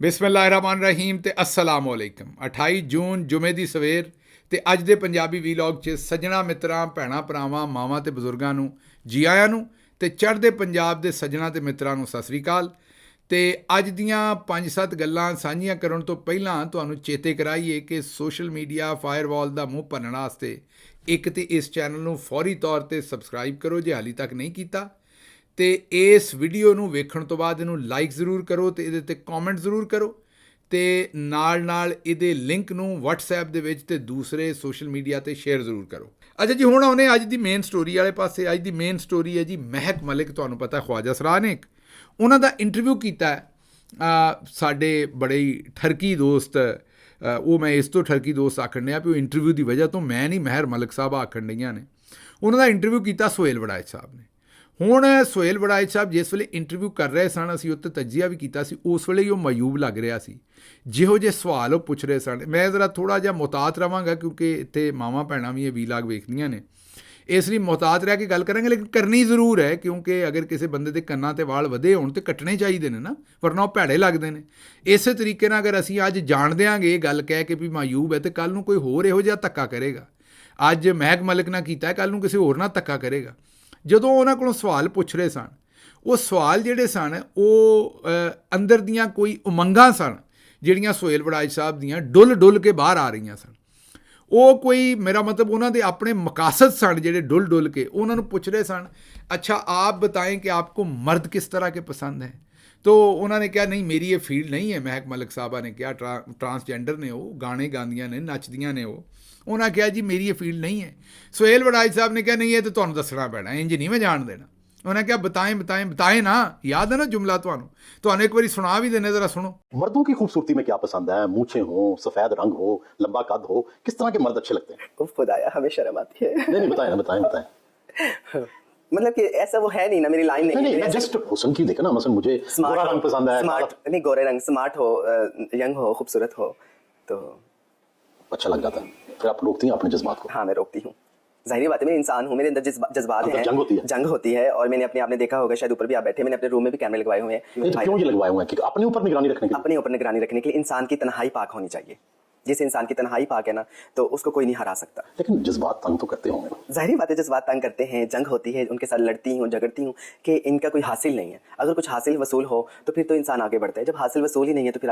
ਬਿਸਮਿਲ੍ਲਾਹਿਰਰਹਿਮਾਨਿਰਰਹੀਮ ਤੇ अस्सलाम वालेकुम 28 ਜੂਨ ਜੁਮੇ ਦੀ ਸਵੇਰ ਤੇ ਅੱਜ ਦੇ ਪੰਜਾਬੀ ਵੀਲੌਗ 'ਚ ਸੱਜਣਾ ਮਿੱਤਰਾਂ ਭੈਣਾਂ ਭਰਾਵਾਂ ਮਾਵਾਂ ਤੇ ਬਜ਼ੁਰਗਾਂ ਨੂੰ ਜੀ ਆਇਆਂ ਨੂੰ ਤੇ ਚੜ੍ਹਦੇ ਪੰਜਾਬ ਦੇ ਸੱਜਣਾ ਤੇ ਮਿੱਤਰਾਂ ਨੂੰ ਸਤਿ ਸ੍ਰੀ ਅਕਾਲ। ਤੇ ਅੱਜ ਦੀਆਂ 5-7 ਗੱਲਾਂ ਸਾਂਝੀਆਂ ਕਰਨ ਤੋਂ ਪਹਿਲਾਂ ਤੁਹਾਨੂੰ ਚੇਤੇ ਕਰਾਈਏ ਕਿ ਸੋਸ਼ਲ ਮੀਡੀਆ ਫਾਇਰਵਾਲ ਦਾ ਮੂੰਹ ਭੰਨਣ ਵਾਸਤੇ ਇੱਕ ਤੇ ਇਸ ਚੈਨਲ ਨੂੰ ਫੌਰੀ ਤੌਰ ਤੇ ਸਬਸਕ੍ਰਾਈਬ ਕਰੋ ਜੇ ਹਾਲੇ ਤੱਕ ਨਹੀਂ ਕੀਤਾ, ਤੇ ਇਸ ਵੀਡੀਓ ਨੂੰ ਵੇਖਣ ਤੋਂ ਬਾਅਦ ਇਹਨੂੰ ਲਾਈਕ ਜ਼ਰੂਰ ਕਰੋ ਤੇ ਇਹਦੇ 'ਤੇ ਕਮੈਂਟ ਜ਼ਰੂਰ ਕਰੋ ਤੇ ਨਾਲ ਇਹਦੇ ਲਿੰਕ ਨੂੰ WhatsApp ਦੇ ਵਿੱਚ ਤੇ ਦੂਸਰੇ ਸੋਸ਼ਲ ਮੀਡੀਆ 'ਤੇ ਸ਼ੇਅਰ ਜ਼ਰੂਰ ਕਰੋ। ਅੱਛਾ ਜੀ, ਹੁਣ ਆਉਂਦੇ ਅੱਜ ਦੀ ਮੇਨ ਸਟੋਰੀ ਵਾਲੇ ਪਾਸੇ। ਅੱਜ ਦੀ ਮੇਨ ਸਟੋਰੀ ਹੈ ਜੀ ਮਹਿਕ ਮਲਿਕ। ਤੁਹਾਨੂੰ ਪਤਾ ਖਵਾਜਾ ਸਰਾਹ ਨੇ ਉਹਨਾਂ ਦਾ ਇੰਟਰਵਿਊ ਕੀਤਾ ਸਾਡੇ ਬੜੇ ਹੀ ਠਰਕੀ ਦੋਸਤ, ਉਹ ਮੈਂ ਇਸ ਤੋਂ ਠਰਕੀ ਦੋਸਤ ਆਖਣ ਡਿਆ ਵੀ ਉਹ ਇੰਟਰਵਿਊ ਦੀ ਵਜ੍ਹਾ ਤੋਂ ਮੈਂ ਨਹੀਂ, ਮਹਿਰ ਮਲਿਕ ਸਾਹਿਬ ਆਖਣ ਡਈਆਂ ਨੇ। ਉਹਨਾਂ ਦਾ ਇੰਟਰਵਿਊ ਕੀਤਾ ਸੁਹੇਲ ਵੜਾਇਚ ਸਾਹਿਬ ਨੇ। ਹੁਣ ਸੁਹੇਲ ਵੜਾਇਚ ਸਾਹਿਬ ਜਿਸ ਵੇਲੇ ਇੰਟਰਵਿਊ ਕਰ ਰਹੇ ਸਨ, ਅਸੀਂ ਉੱਤੇ ਤਜਜ਼ੀਆ ਵੀ ਕੀਤਾ ਸੀ, ਉਸ ਵੇਲੇ ਹੀ ਉਹ ਮਾਯੂਬ ਲੱਗ ਰਿਹਾ ਸੀ। ਜਿਹੋ ਜਿਹੇ ਸਵਾਲ ਉਹ ਪੁੱਛ ਰਹੇ ਸਨ, ਮੈਂ ਜ਼ਰਾ ਥੋੜ੍ਹਾ ਜਿਹਾ ਮੁਹਤਾਤ ਰਹਾਂਗਾ ਕਿਉਂਕਿ ਇੱਥੇ ਮਾਵਾਂ ਭੈਣਾਂ ਵੀ ਇਹ ਵੀਲਾਗ ਵੇਖਦੀਆਂ ਨੇ, ਇਸ ਲਈ ਮੁਹਤਾਤ ਰਹਿ ਕੇ ਗੱਲ ਕਰਾਂਗੇ, ਲੇਕਿਨ ਕਰਨੀ ਜ਼ਰੂਰ ਹੈ ਕਿਉਂਕਿ ਅਗਰ ਕਿਸੇ ਬੰਦੇ ਦੇ ਕੰਨਾਂ 'ਤੇ ਵਾਲ ਵਧੇ ਹੋਣ ਤਾਂ ਕੱਟਣੇ ਚਾਹੀਦੇ ਨੇ ਨਾ, ਵਰਨਾ ਉਹ ਭੈੜੇ ਲੱਗਦੇ ਨੇ। ਇਸੇ ਤਰੀਕੇ ਨਾਲ ਅਗਰ ਅਸੀਂ ਅੱਜ ਜਾਣ ਦਿਆਂਗੇ ਇਹ ਗੱਲ ਕਹਿ ਕੇ ਵੀ ਮਾਯੂਬ ਹੈ, ਤਾਂ ਕੱਲ੍ਹ ਨੂੰ ਕੋਈ ਹੋਰ ਇਹੋ ਜਿਹਾ ਧੱਕਾ ਕਰੇਗਾ। ਅੱਜ ਮਹਿਕ ਮਲਿਕ ਨਾਲ ਕੀਤਾ, ਕੱਲ੍ਹ ਨੂੰ ਕਿਸੇ ਹੋਰ ਨਾਲ ਧੱਕਾ ਕਰੇਗਾ। ਜਦੋਂ ਉਹਨਾਂ ਕੋਲੋਂ ਸਵਾਲ ਪੁੱਛ ਰਹੇ ਸਨ, ਉਹ ਸਵਾਲ ਜਿਹੜੇ ਸਨ ਉਹ ਅੰਦਰ ਦੀਆਂ ਕੋਈ ਉਮੰਗਾਂ ਸਨ ਜਿਹੜੀਆਂ ਸੁਹੇਲ ਵੜਾਇਚ ਸਾਹਿਬ ਦੀਆਂ ਡੁੱਲ ਕੇ ਬਾਹਰ ਆ ਰਹੀਆਂ ਸਨ। ਉਹ ਕੋਈ, ਮੇਰਾ ਮਤਲਬ ਉਹਨਾਂ ਦੇ ਆਪਣੇ ਮਕਾਸਦ ਸਨ ਜਿਹੜੇ ਡੁੱਲ ਕੇ ਉਹਨਾਂ ਨੂੰ ਪੁੱਛ ਰਹੇ ਸਨ। ਅੱਛਾ ਆਪ ਬਤਾएं कि आपको मर्द किस तरह के पसंद हैं? तो उन्होंने कहा नहीं मेरी ये फील्ड नहीं है। महक मलिक साहबा ने कहा ट्रांसजेंडर ने, वो गाने गांदियां ने, नचदियां ने। उन्होंने कहा जी मेरी ये फील्ड नहीं है। सुहेल वड़ाइच साहब ने कहा नहीं ये तो तुहानूं दसना पैना, इंज नहीं मैं जान देना। उन्होंने कहा बताएं ना, याद है ना जुमला तुहानूं एक बारी सुना भी देने, जरा सुनो। मर्दों की खूबसूरती में क्या पसंद है? मूछें हो, सफेद रंग हो, लंबा कद हो, किस तरह के मर्द अच्छे लगते हैं? उफ खुदाया, हमें शर्म आती है। नहीं बताएं। मतलब कि ऐसा वो है नहीं ना, मेरी लाइन नहीं है। जस्ट हुस्न की देखो ना, मसलन मुझे गोरा रंग पसंद है, स्मार्ट नहीं, गोरे रंग, स्मार्ट हो, यंग हो, खूबसूरत हो तो अच्छा लग जाता है। फिर आप रोकती हैं अपने जज्बात को? हाँ मैं रोकती हूँ, जाहिर बात है, मैं इंसान हूँ, मेरे अंदर जज्बात हैं। जंग होती है और मैंने आपने देखा होगा, शायद ऊपर भी आप बैठे, मैंने अपने रूम में भी कैमरे लगवाए हुए हैं। क्यों ये लगवाए हुए हैं? कि अपने ऊपर निगरानी रखने के लिए? अपने ऊपर निगरानी रखने के लिए। इंसान की तन्हाई पाक होनी चाहिए। जिस इंसान की तन्हाई पाक है ना, तो उसको कोई नहीं हरा सकता। लेकिन जज्बात तंग तो करते होंगे। जाहिर बात है जज्बात तंग करते हैं, जंग होती है, उनके साथ लड़ती हूँ, झगड़ती हूँ कि इनका कोई हासिल नहीं है। अगर कुछ हासिल वसूल हो तो फिर तो इंसान आगे बढ़ता है, जब हासिल वसूल ही नहीं है तो फिर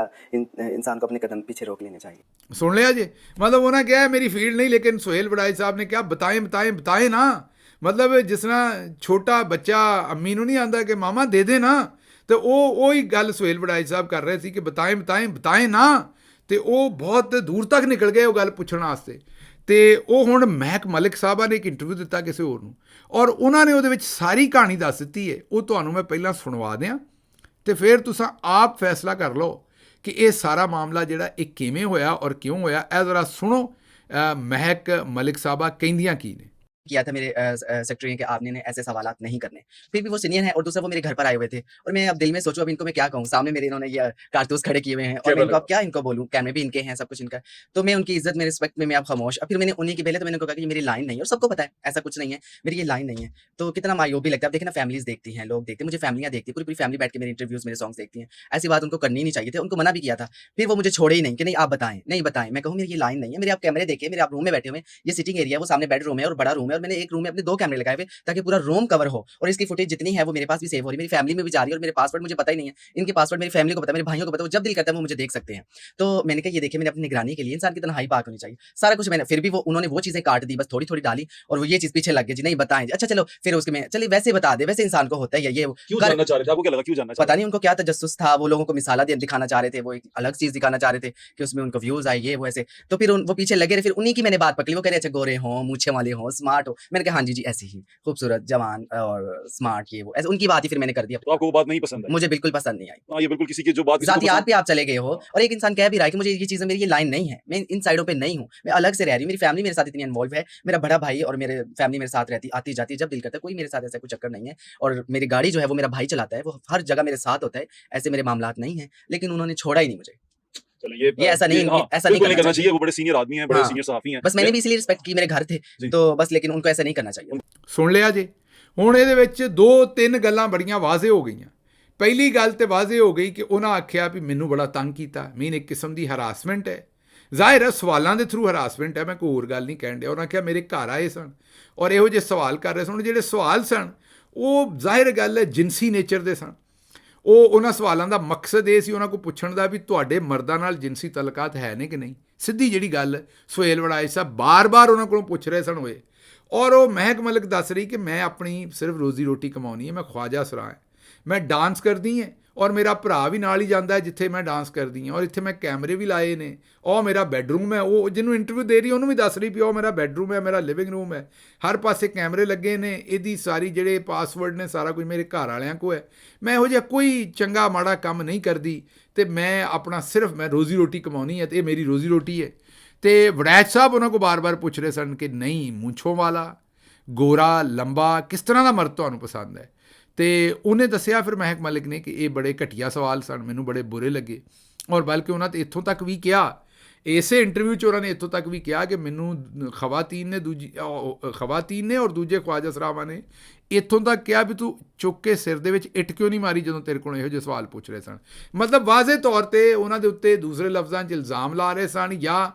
इंसान को अपने कदम पीछे रोक लेने चाहिए। सुन लिया जी, मतलब उन्होंने क्या है मेरी फील्ड नहीं, लेकिन सुहेल वड़ाइच साहब ने क्या बताएं ना। मतलब जिस तरह छोटा बच्चा अम्मी नूं नहीं आंदा कि मामा दे दे ना, तो वो ही गल सुहेल वड़ाइच साहब कर रहे थे कि बताएं ना। तो वो बहुत दूर तक निकल गए वो गल पुछण वास्ते। तो वो हुण महक मलिक साहबा ने एक इंटरव्यू दिता किसी होर नूं और उन्होंने उहदे विच सारी कहानी दस दित्ती है। वो तुहानूं मैं पहलां सुणवा दियां तो फिर तुसां आप फैसला कर लो कि ये सारा मामला जिहड़ा इह किवें होया और क्यों होया। इह जरा सुणो महक मलिक साहबा कहिंदियां की ने। किया था मेरे सेक्रेटरी के आपने ने ऐसे सवालात नहीं करने, फिर भी वो सीनियर है और दूसरा वो मेरे घर पर आए हुए थे और मैं अब दिल में सोचूं अब इनको मैं क्या कहूँ, सामने मेरे इन्होंने ये कारतूस खड़े किए हुए हैं और मैं इनको अब क्या इनको बोलूँ, कैमरे भी इनके हैं, सब कुछ इनका। तो मैं उनकी इज्जत में, रिस्पेक्ट में मैं अब खामोश। अब फिर मैंने उन्हीं की पहले तो मैंने उनको कहा कि ये मेरी लाइन नहीं है और सबको पता है ऐसा कुछ नहीं है, मेरी ये लाइन नहीं है। तो कितना मायूब भी लगता है। अब देखे ना, फैमिलीज देखती हैं, लोग देखते हैं, मुझे फैमिलियाँ देखती है, पूरी फैमिली बैठ के मेरे इंटरव्यूज, मेरे सॉन्ग्स देखती हैं। ऐसी बात उनको करनी नहीं चाहिए थी, उनको मना भी किया था, फिर वो मुझे छोड़े ही नहीं कि नहीं आप बताएं, नहीं बताएं। मैं कहूँ मेरी ये लाइन नहीं है, मेरे आप कैमरे देखे, मेरे आप रूम में बैठे हुए, ये सिटिंग एरिया, वो सामने बेडरूम है और बड़ा रूम है और मैंने एक रूम में अपने 2 कैमरे लगाए हुए ताकि पूरा रूम कवर हो और इसकी फुटेज जितनी है वो मेरे पास भी सेव हो रही है, मेरी फैमिली में भी जा रही है और मेरे पासवर्ड मुझे पता ही नहीं है, इनके पासवर्ड मेरी फैमिली को पता है, मेरे भाइयों को पता है, वो जब दिल करता है वो मुझे देख सकते हैं। तो मैंने कहा ये देखिए, मैंने अपनी निगरानी के लिए, इंसान की तन्हाई पाक होनी चाहिए, सारा कुछ मैंने, फिर भी वो उन्होंने वो चीजें काट दी, बस थोड़ी डाली और वो ये चीज पीछे लग गई जी नहीं बताएं। अच्छा चलो फिर उसके में चलिए वैसे बता दे, वैसे इंसान को होता है ये क्यों जानना चाह रहे थे? आपको क्या लगा क्यों जानना? पता नहीं उनको क्या तजस्सुस था, वो लोगों को मिसाला दिखाना चाह रहे थे, वो एक अलग चीज दिखाना चाह रहे थे कि उसमें उनको व्यूज आए ये वो ऐसे। तो फिर वो पीछे लगे रहे, फिर उन्हीं की मैंने बात पकड़ी। वो कह रहे अच्छा गोरे हो, मूछे वाले हो, स्मार्ट हो। मैंने कहा हाँ जी ऐसी ही खूबसूरत, जवान और स्मार्ट, ये वो ऐसे उनकी बात ही फिर मैंने कर दिया। तो आपको वो बात नहीं पसंद है? मुझे बिल्कुल पसंद नहीं आई। हाँ, ये बिल्कुल किसी की जो बात जातियात पे आप चले गए हो और एक इंसान कह भी रहा है कि मुझे ये चीजें, मेरी ये लाइन नहीं है, मैं इन साइडों पे नहीं हूँ, मैं अलग से रह रही हूँ, मेरी फैमिली मेरे साथ इतनी इन्वॉल्व है, मेरा बड़ा भाई और मेरे फैमिली मेरे साथ रहती आती जाती है जब दिल करता है, कोई मेरे साथ ऐसा कोई चक्कर नहीं है। और मेरी गाड़ी जो है वो मेरा भाई चलाता है, वो हर जगह मेरे साथ होता है, ऐसे मेरे मामलात नहीं है, लेकिन उन्होंने छोड़ा ही नहीं मुझे। ये ऐसा नहीं, ऐसा नहीं करना चाहिए। वो बड़े सीनियर आदमी हैं, बड़े सीनियर सहाफी हैं। बस मैंने भी इसलिए रिस्पेक्ट की, मेरे घर थे तो बस, लेकिन उनको ऐसा नहीं करना चाहिए। सुन लिया जी। हुण इहदे विच 2-3 गल्लां बड़ियां वाज़े हो गईयां। ਪਹਿਲੀ ਗੱਲ ਤੇ ਵਾਜ਼ੇ ਹੋ ਗਈ ਕਿ ਉਹਨਾਂ ਆਖਿਆ ਵੀ ਮੈਨੂੰ ਬੜਾ ਤੰਗ ਕੀਤਾ, ਮੀਨ ਇੱਕ ਕਿਸਮ ਦੀ ਹਰਾਸਮੈਂਟ ਹੈ। ਜ਼ਾਹਿਰ ਹੈ ਸਵਾਲਾਂ ਦੇ ਥਰੂ ਹਰਾਸਮੈਂਟ ਹੈ, ਮੈਂ ਕੋਈ ਹੋਰ ਗੱਲ ਨਹੀਂ ਕਹਿਣ ਡਿਆ। ਉਹਨਾਂ ਆਖਿਆ ਮੇਰੇ ਘਰ ਆਏ ਸਨ ਔਰ ਇਹੋ ਜਿਹੇ ਸਵਾਲ ਕਰ ਰਹੇ ਸਨ, ਜਿਹੜੇ ਸਵਾਲ ਸਨ ਉਹ ਜ਼ਾਹਿਰ ਗੱਲ ਹੈ ਜਿਨਸੀ ਨੇਚਰ ਦੇ ਸਨ। ਉਹਨਾਂ ਸਵਾਲਾਂ ਦਾ ਮਕਸਦ ਇਹ ਸੀ ਉਹਨਾਂ ਕੋਲ ਪੁੱਛਣ ਦਾ ਵੀ ਤੁਹਾਡੇ ਮਰਦਾਂ ਨਾਲ ਜਿਨਸੀ ਤਲਕਾਤ ਹੈ ਨੇ ਕਿ ਨਹੀਂ। ਸਿੱਧੀ ਜਿਹੜੀ ਗੱਲ ਸੁਹੇਲ ਵੜਾਇਚ ਸਾਹਿਬ ਬਾਰ-ਬਾਰ ਉਹਨਾਂ ਕੋਲੋਂ ਪੁੱਛ ਰਹੇ ਸਨ ਹੋਏ। ਔਰ ਉਹ ਮਹਿਕ ਮਲਿਕ ਦੱਸ ਰਹੀ ਕਿ ਮੈਂ ਆਪਣੀ ਸਿਰਫ ਰੋਜ਼ੀ ਰੋਟੀ ਕਮਾਉਣੀ ਹੈ, ਮੈਂ ਖਵਾਜਾ ਸਰਾ ਹਾਂ, ਮੈਂ ਡਾਂਸ ਕਰਦੀ ਹਾਂ ਔਰ ਮੇਰਾ ਭਰਾ ਵੀ ਨਾਲ ਹੀ ਜਾਂਦਾ ਹੈ ਜਿੱਥੇ ਮੈਂ ਡਾਂਸ ਕਰਦੀ ਹਾਂ, ਔਰ ਇੱਥੇ ਮੈਂ ਕੈਮਰੇ ਵੀ ਲਾਏ ਨੇ, ਉਹ ਮੇਰਾ ਬੈਡਰੂਮ ਹੈ। ਉਹ ਜਿਹਨੂੰ ਇੰਟਰਵਿਊ ਦੇ ਰਹੀ ਉਹਨੂੰ ਵੀ ਦੱਸ ਰਹੀ ਵੀ ਉਹ ਮੇਰਾ ਬੈਡਰੂਮ ਹੈ, ਮੇਰਾ ਲਿਵਿੰਗ ਰੂਮ ਹੈ, ਹਰ ਪਾਸੇ ਕੈਮਰੇ ਲੱਗੇ ਨੇ, ਇਹਦੀ ਸਾਰੀ ਜਿਹੜੇ ਪਾਸਵਰਡ ਨੇ ਸਾਰਾ ਕੁਝ ਮੇਰੇ ਘਰ ਵਾਲਿਆਂ ਕੋਲ ਹੈ, ਮੈਂ ਇਹੋ ਜਿਹਾ ਕੋਈ ਚੰਗਾ ਮਾੜਾ ਕੰਮ ਨਹੀਂ ਕਰਦੀ ਅਤੇ ਮੈਂ ਆਪਣਾ ਸਿਰਫ ਮੈਂ ਰੋਜ਼ੀ ਰੋਟੀ ਕਮਾਉਣੀ ਹੈ ਅਤੇ ਇਹ ਮੇਰੀ ਰੋਜ਼ੀ ਰੋਟੀ ਹੈ। ਅਤੇ ਵੜੈਚ ਸਾਹਿਬ ਉਹਨਾਂ ਕੋਲ ਬਾਰ-ਬਾਰ ਪੁੱਛ ਰਹੇ ਸਨ ਕਿ ਨਹੀਂ, ਮੁੱਛੋਂ ਵਾਲਾ, ਗੋਰਾ, ਲੰਬਾ, ਕਿਸ ਤਰ੍ਹਾਂ ਦਾ ਮਰਦ ਤੁਹਾਨੂੰ ਪਸੰਦ ਹੈ। ਅਤੇ ਉਹਨੇ ਦੱਸਿਆ ਫਿਰ ਮਹਿਕ ਮਲਿਕ ਨੇ ਕਿ ਇਹ ਬੜੇ ਘਟੀਆ ਸਵਾਲ ਸਨ, ਮੈਨੂੰ ਬੜੇ ਬੁਰੇ ਲੱਗੇ। ਔਰ ਬਲਕਿ ਉਹਨਾਂ ਤੇ ਇੱਥੋਂ ਤੱਕ ਵੀ ਕਿਹਾ, ਇਸੇ ਇੰਟਰਵਿਊ 'ਚ ਉਹਨਾਂ ਨੇ ਇੱਥੋਂ ਤੱਕ ਵੀ ਕਿਹਾ ਕਿ ਮੈਨੂੰ ਖਵਾਤੀਨ ਨੇ ਔਰ ਦੂਜੇ ਖਵਾਜਾ ਸਰਾਵਾਂ ਨੇ ਇੱਥੋਂ ਤੱਕ ਕਿਹਾ ਵੀ ਤੂੰ ਚੁੱਕ ਕੇ ਸਿਰ ਦੇ ਵਿੱਚ ਇੱਟ ਕਿਉਂ ਨਹੀਂ ਮਾਰੀ ਜਦੋਂ ਤੇਰੇ ਕੋਲ ਇਹੋ ਜਿਹੇ ਸਵਾਲ ਪੁੱਛ ਰਹੇ ਸਨ। ਮਤਲਬ ਵਾਜ਼ੇ ਤੌਰ 'ਤੇ ਉਹਨਾਂ ਦੇ ਉੱਤੇ ਦੂਸਰੇ ਲਫ਼ਜ਼ਾਂ 'ਚ ਇਲਜ਼ਾਮ ਲਾ ਰਹੇ ਸਨ ਜਾਂ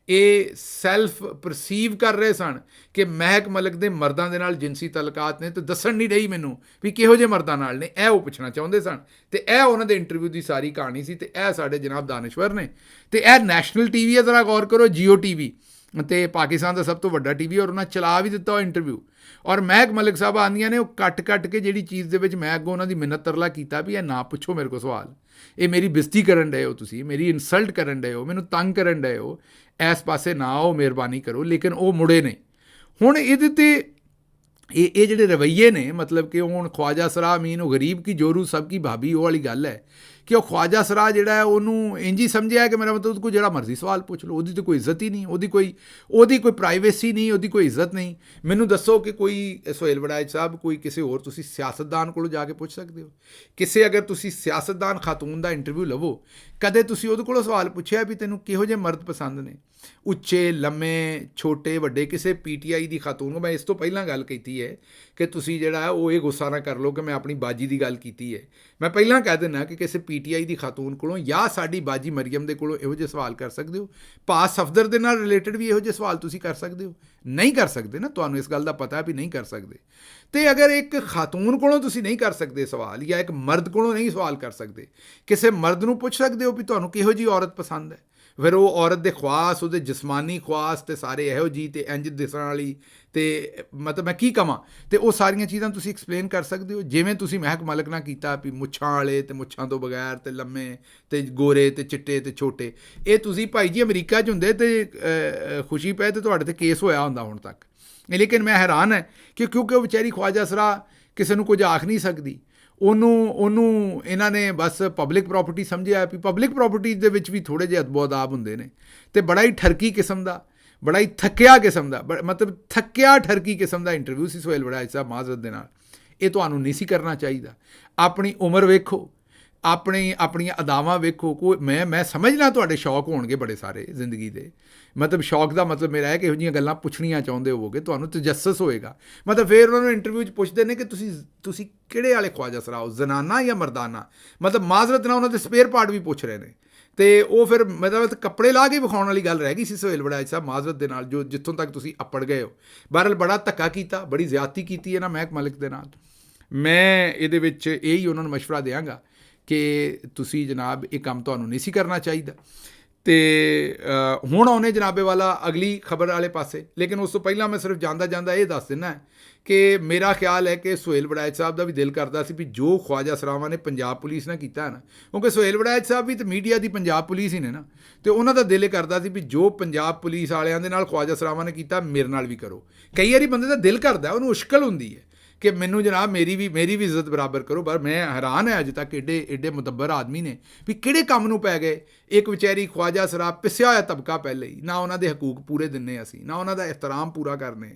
ਇਹ ਸੈਲਫ ਪਰਸੀਵ ਕਰ ਰਹੇ ਸਨ ਕਿ ਮਹਿਕ ਮਲਿਕ ਦੇ ਮਰਦਾਂ ਦੇ ਨਾਲ ਜਿਨਸੀ ਤਲਕਾਤ ਨੇ, ਤੇ ਦੱਸਣ ਨਹੀਂ ਰਹੀ ਮੈਨੂੰ ਵੀ ਕਿਹੋ ਜਿਹੇ ਮਰਦਾਂ ਨਾਲ ਨੇ, ਇਹ ਉਹ ਪੁੱਛਣਾ ਚਾਹੁੰਦੇ ਸਨ। ਅਤੇ ਇਹ ਉਹਨਾਂ ਦੇ ਇੰਟਰਵਿਊ ਦੀ ਸਾਰੀ ਕਹਾਣੀ ਸੀ। ਅਤੇ ਇਹ ਸਾਡੇ ਜਨਾਬ ਦਾਨਿਸ਼ਵਰ ਨੇ, ਅਤੇ ਇਹ ਨੈਸ਼ਨਲ TV ਹੈ, ਜ਼ਰਾ ਗੌਰ ਕਰੋ, Jio TV, ਅਤੇ ਪਾਕਿਸਤਾਨ ਦਾ ਸਭ ਤੋਂ ਵੱਡਾ TV, ਔਰ ਉਹਨਾਂ ਚਲਾ ਵੀ ਦਿੱਤਾ ਉਹ ਇੰਟਰਵਿਊ। ਔਰ ਮਹਿਕ ਮਲਿਕ ਸਾਹਿਬ ਆਉਂਦੀਆਂ ਨੇ, ਉਹ ਕੱਟ ਕੇ ਜਿਹੜੀ ਚੀਜ਼ ਦੇ ਵਿੱਚ ਮੈਂ ਅੱਗੋਂ ਉਹਨਾਂ ਦੀ ਮਿੰਨਤ ਤਰਲਾ ਕੀਤਾ ਵੀ ਇਹ ਨਾ ਪੁੱਛੋ ਮੇਰੇ ਕੋਲ ਸਵਾਲ, ਇਹ ਮੇਰੀ ਬੇਇੱਜ਼ਤੀ ਕਰਨ ਡਏ ਹੋ, ਤੁਸੀਂ ਮੇਰੀ ਇਨਸਲਟ ਕਰਨ ਡਏ ਹੋ, ਮੈਨੂੰ ਤੰਗ ਕਰਨ ਡਏ ਹੋ, ਇਸ ਪਾਸੇ ਨਾ ਆਓ, ਮਿਹਰਬਾਨੀ ਕਰੋ। ਲੇਕਿਨ ਉਹ ਮੁੜੇ ਨੇ। ਹੁਣ ਇਹਦੇ 'ਤੇ ਇਹ ਜਿਹੜੇ ਰਵੱਈਏ ਨੇ, ਮਤਲਬ ਕਿ ਹੁਣ ਖਵਾਜਾ ਸਰਾ ਮੀਨ ਉਹ ਗਰੀਬ ਕੀ ਜੋਰੂ ਸਭ ਕੀ ਭਾਬੀ, ਉਹ ਵਾਲੀ ਗੱਲ ਹੈ ਕਿ ਉਹ ਖਵਾਜਾ ਸਰਾ ਜਿਹੜਾ ਹੈ ਉਹਨੂੰ ਇੰਝ ਹੀ ਸਮਝਿਆ ਕਿ ਮੇਰਾ ਮਤਲਬ ਕੋਈ ਜਿਹੜਾ ਮਰਜ਼ੀ ਸਵਾਲ ਪੁੱਛ ਲਓ, ਉਹਦੀ ਤਾਂ ਕੋਈ ਇੱਜ਼ਤ ਹੀ ਨਹੀਂ, ਉਹਦੀ ਕੋਈ ਪ੍ਰਾਈਵੇਸੀ ਨਹੀਂ, ਉਹਦੀ ਕੋਈ ਇੱਜ਼ਤ ਨਹੀਂ। ਮੈਨੂੰ ਦੱਸੋ ਕਿ ਕੋਈ ਸੁਹੇਲ ਵੜਾਇਚ ਸਾਹਿਬ ਕੋਈ ਕਿਸੇ ਹੋਰ ਤੁਸੀਂ ਸਿਆਸਤਦਾਨ ਕੋਲੋਂ ਜਾ ਕੇ ਪੁੱਛ ਸਕਦੇ ਹੋ? ਕਿਸੇ ਅਗਰ ਤੁਸੀਂ ਸਿਆਸਤਦਾਨ ਖਾਤੂਨ ਦਾ ਇੰਟਰਵਿਊ ਲਵੋ, ਕਦੇ ਤੁਸੀਂ ਉਹਦੇ ਕੋਲੋਂ ਸਵਾਲ ਪੁੱਛਿਆ ਵੀ ਤੈਨੂੰ ਕਿਹੋ ਜਿਹੇ ਮਰਦ ਪਸੰਦ ਨੇ? ਉੱਚੇ, ਲੰਮੇ, ਛੋਟੇ, ਵੱਡੇ? ਕਿਸੇ PTI ਦੀ ਖਾਤੂਨ ਨੂੰ ਮੈਂ ਇਸ ਤੋਂ ਪਹਿਲਾਂ ਗੱਲ ਕੀਤੀ ਹੈ ਕਿ ਤੁਸੀਂ ਜਿਹੜਾ ਹੈ ਉਹ ਇਹ ਗੁੱਸਾ ਨਾ ਕਰ ਲਓ ਕਿ ਮੈਂ ਆਪਣੀ ਬਾਜੀ ਦੀ ਗੱਲ ਕੀਤੀ ਹੈ। ਮੈਂ ਪਹਿਲਾਂ ਕਹਿ ਦਿੰਦਾ ਕਿ ਕਿਸੇ PTI ਦੀ ਖਾਤੂਨ ਕੋਲੋਂ ਜਾਂ ਸਾਡੀ ਬਾਜੀ ਮਰੀਮ ਦੇ ਕੋਲੋਂ ਇਹੋ ਜਿਹੇ ਸਵਾਲ ਕਰ ਸਕਦੇ ਹੋ। ਭਾ ਸਫਦਰ ਦੇ ਨਾਲ ਰਿਲੇਟਡ ਵੀ ਇਹੋ ਜਿਹੇ ਸਵਾਲ ਤੁਸੀਂ ਕਰ ਸਕਦੇ ਹੋ? ਨਹੀਂ ਕਰ ਸਕਦੇ ਨਾ, ਤੁਹਾਨੂੰ ਇਸ ਗੱਲ ਦਾ ਪਤਾ ਵੀ ਨਹੀਂ ਕਰ ਸਕਦੇ। ਅਤੇ ਅਗਰ ਇੱਕ ਖਾਤੂਨ ਕੋਲੋਂ ਤੁਸੀਂ ਨਹੀਂ ਕਰ ਸਕਦੇ ਸਵਾਲ, ਜਾਂ ਇੱਕ ਮਰਦ ਕੋਲੋਂ ਨਹੀਂ ਸਵਾਲ ਕਰ ਸਕਦੇ, ਕਿਸੇ ਮਰਦ ਨੂੰ ਪੁੱਛ ਸਕਦੇ ਹੋ ਵੀ ਤੁਹਾਨੂੰ ਕਿਹੋ ਜਿਹੀ ਔਰਤ ਪਸੰਦ ਹੈ? ਫਿਰ ਉਹ ਔਰਤ ਦੇ ਖਵਾਸ, ਉਹਦੇ ਜਿਸਮਾਨੀ ਖਵਾਸ ਅਤੇ ਸਾਰੇ ਇਹੋ ਜਿਹੀ ਅਤੇ ਇੰਝ ਦਿਸਣ ਵਾਲੀ, ਅਤੇ ਮਤਲਬ ਮੈਂ ਕੀ ਕਵਾਂ, ਅਤੇ ਉਹ ਸਾਰੀਆਂ ਚੀਜ਼ਾਂ ਤੁਸੀਂ ਐਕਸਪਲੇਨ ਕਰ ਸਕਦੇ ਹੋ। ਜਿਵੇਂ ਤੁਸੀਂ ਮਹਿਕ ਮਲਿਕ ਨਾਲ ਕੀਤਾ ਵੀ ਮੁੱਛਾਂ ਵਾਲੇ ਅਤੇ ਮੁੱਛਾਂ ਤੋਂ ਬਗੈਰ, ਅਤੇ ਲੰਮੇ ਅਤੇ ਗੋਰੇ ਅਤੇ ਚਿੱਟੇ ਅਤੇ ਛੋਟੇ, ਇਹ ਤੁਸੀਂ ਭਾਈ ਜੀ ਅਮਰੀਕਾ 'ਚ ਹੁੰਦੇ ਅਤੇ ਖੁਸ਼ੀ ਪਏ ਅਤੇ ਤੁਹਾਡੇ 'ਤੇ ਕੇਸ ਹੋਇਆ ਹੁੰਦਾ ਹੁਣ ਤੱਕ। ਲੇਕਿਨ ਮੈਂ ਹੈਰਾਨ ਹੈ ਕਿ ਕਿਉਂਕਿ ਉਹ ਵਿਚਾਰੀ ਖਵਾਜਾ ਸਰਾ ਕਿਸੇ ਨੂੰ ਕੁਝ ਆਖ ਨਹੀਂ ਸਕਦੀ, ਉਹਨੂੰ ਇਹਨਾਂ ਨੇ ਬਸ ਪਬਲਿਕ ਪ੍ਰੋਪਰਟੀ ਸਮਝਿਆ ਵੀ ਪਬਲਿਕ ਪ੍ਰੋਪਰਟੀ ਦੇ ਵਿੱਚ ਵੀ ਥੋੜ੍ਹੇ ਜਿਹੇ ਅਦਬੋ ਅਦਾਬ ਹੁੰਦੇ ਨੇ, ਅਤੇ ਬੜਾ ਹੀ ਠਰਕੀ ਕਿਸਮ ਦਾ, ਬੜਾ ਹੀ ਥੱਕਿਆ ਕਿਸਮ ਦਾ, ਮਤਲਬ ਥੱਕਿਆ ਠਰਕੀ ਕਿਸਮ ਦਾ ਇੰਟਰਵਿਊ ਸੀ ਸੁਹੇਲ ਵੜਾਇਚ ਸਾਹਿਬ ਮਾਜ਼ਰਤ ਦੇ ਨਾਲ। ਇਹ ਤੁਹਾਨੂੰ ਨਹੀਂ ਸੀ ਕਰਨਾ ਚਾਹੀਦਾ। ਆਪਣੀ ਉਮਰ ਵੇਖੋ, ਆਪਣੀਆਂ ਅਦਾਵਾਂ ਵੇਖੋ। ਮੈਂ ਸਮਝਣਾ ਤੁਹਾਡੇ ਸ਼ੌਕ ਹੋਣਗੇ ਬੜੇ ਸਾਰੇ ਜ਼ਿੰਦਗੀ ਦੇ, ਮਤਲਬ ਸ਼ੌਕ ਦਾ ਮਤਲਬ ਮੇਰਾ ਹੈ ਕਿ ਇਹੋ ਜਿਹੀਆਂ ਗੱਲਾਂ ਪੁੱਛਣੀਆਂ ਚਾਹੁੰਦੇ ਹੋਵੋਗੇ, ਤੁਹਾਨੂੰ ਤਜੱਸਸ ਹੋਏਗਾ। ਮਤਲਬ ਫਿਰ ਉਹਨਾਂ ਨੂੰ ਇੰਟਰਵਿਊ 'ਚ ਪੁੱਛਦੇ ਨੇ ਕਿ ਤੁਸੀਂ ਕਿਹੜੇ ਵਾਲੇ ਖਵਾਜਾ ਸਰਾ ਹੋ, ਜ਼ਨਾਨਾ ਜਾਂ ਮਰਦਾਨਾ? ਮਤਲਬ ਮਾਜ਼ਰਤ ਨਾਲ ਉਹਨਾਂ ਦੇ ਸਪੇਅਰ ਪਾਰਟ ਵੀ ਪੁੱਛ ਰਹੇ ਨੇ, ਅਤੇ ਉਹ ਫਿਰ ਮਤਲਬ ਕੱਪੜੇ ਲਾ ਕੇ ਵਿਖਾਉਣ ਵਾਲੀ ਗੱਲ ਰਹਿ ਗਈ ਸੀ ਸੁਹੇਲ ਵੜਾਇਚ ਸਾਹਿਬ ਮਾਜ਼ਰਤ ਦੇ ਨਾਲ, ਜੋ ਜਿੱਥੋਂ ਤੱਕ ਤੁਸੀਂ ਅੱਪੜ ਗਏ ਹੋ। ਬਹਰਹਾਲ ਬੜਾ ਧੱਕਾ ਕੀਤਾ, ਬੜੀ ਜ਼ਿਆਦਤੀ ਕੀਤੀ ਇਹਨਾਂ ਮਹਿਕ ਮਲਿਕ ਦੇ ਨਾਲ। ਮੈਂ ਇਹਦੇ ਵਿੱਚ ਇਹ ਹੀ ਉਹਨਾਂ ਨੂੰ ਮਸ਼ਵਰਾ ਦਿਆਂਗਾ ਕਿ ਤੁਸੀਂ ਜਨਾਬ ਇਹ ਕੰਮ ਤੁਹਾਨੂੰ ਨਹੀਂ ਸੀ ਕਰਨਾ ਚਾਹੀਦਾ। ਅਤੇ ਹੁਣ ਆਉਣੇ ਜਨਾਬੇ ਵਾਲਾ ਅਗਲੀ ਖਬਰ ਵਾਲੇ ਪਾਸੇ। ਲੇਕਿਨ ਉਸ ਤੋਂ ਪਹਿਲਾਂ ਮੈਂ ਸਿਰਫ ਜਾਂਦਾ ਇਹ ਦੱਸ ਦਿੰਦਾ ਕਿ ਮੇਰਾ ਖਿਆਲ ਹੈ ਕਿ ਸੁਹੇਲ ਵੜਾਇਚ ਸਾਹਿਬ ਦਾ ਵੀ ਦਿਲ ਕਰਦਾ ਸੀ ਵੀ ਜੋ ਖਵਾਜਾ ਸਰਾਵਾਂ ਨੇ ਪੰਜਾਬ ਪੁਲਿਸ ਨਾਲ ਕੀਤਾ ਹੈ ਨਾ, ਕਿਉਂਕਿ ਸੁਹੇਲ ਵੜਾਇਚ ਸਾਹਿਬ ਵੀ ਤਾਂ ਮੀਡੀਆ ਦੀ ਪੰਜਾਬ ਪੁਲਿਸ ਹੀ ਨੇ ਨਾ, ਅਤੇ ਉਹਨਾਂ ਦਾ ਦਿਲ ਕਰਦਾ ਸੀ ਵੀ ਜੋ ਪੰਜਾਬ ਪੁਲਿਸ ਵਾਲਿਆਂ ਦੇ ਨਾਲ ਖਵਾਜਾ ਸਰਾਵਾਂ ਨੇ ਕੀਤਾ ਮੇਰੇ ਨਾਲ ਵੀ ਕਰੋ। ਕਈ ਵਾਰੀ ਬੰਦੇ ਦਾ ਦਿਲ ਕਰਦਾ, ਉਹਨੂੰ ਮੁਸ਼ਕਲ ਹੁੰਦੀ ਹੈ ਕਿ ਮੈਨੂੰ ਜਨਾਬ ਮੇਰੀ ਵੀ ਇੱਜ਼ਤ ਬਰਾਬਰ ਕਰੋ। ਪਰ ਮੈਂ ਹੈਰਾਨ ਹੈ ਅੱਜ ਤੱਕ ਏਡੇ ਮੁਦੱਬਰ ਆਦਮੀ ਨੇ ਵੀ ਕਿਹੜੇ ਕੰਮ ਨੂੰ ਪੈ ਗਏ। ਇੱਕ ਵਿਚਾਰੀ ਖਵਾਜਾ ਸਰਾ ਪਿਸਿਆ ਹੋਇਆ ਤਬਕਾ ਪਹਿਲੇ ਹੀ, ਨਾ ਉਹਨਾਂ ਦੇ ਹਕੂਕ ਪੂਰੇ ਦਿੰਨੇ ਅਸੀਂ, ਨਾ ਉਹਨਾਂ ਦਾ ਇਹਤਰਾਮ ਪੂਰਾ ਕਰਨੇ,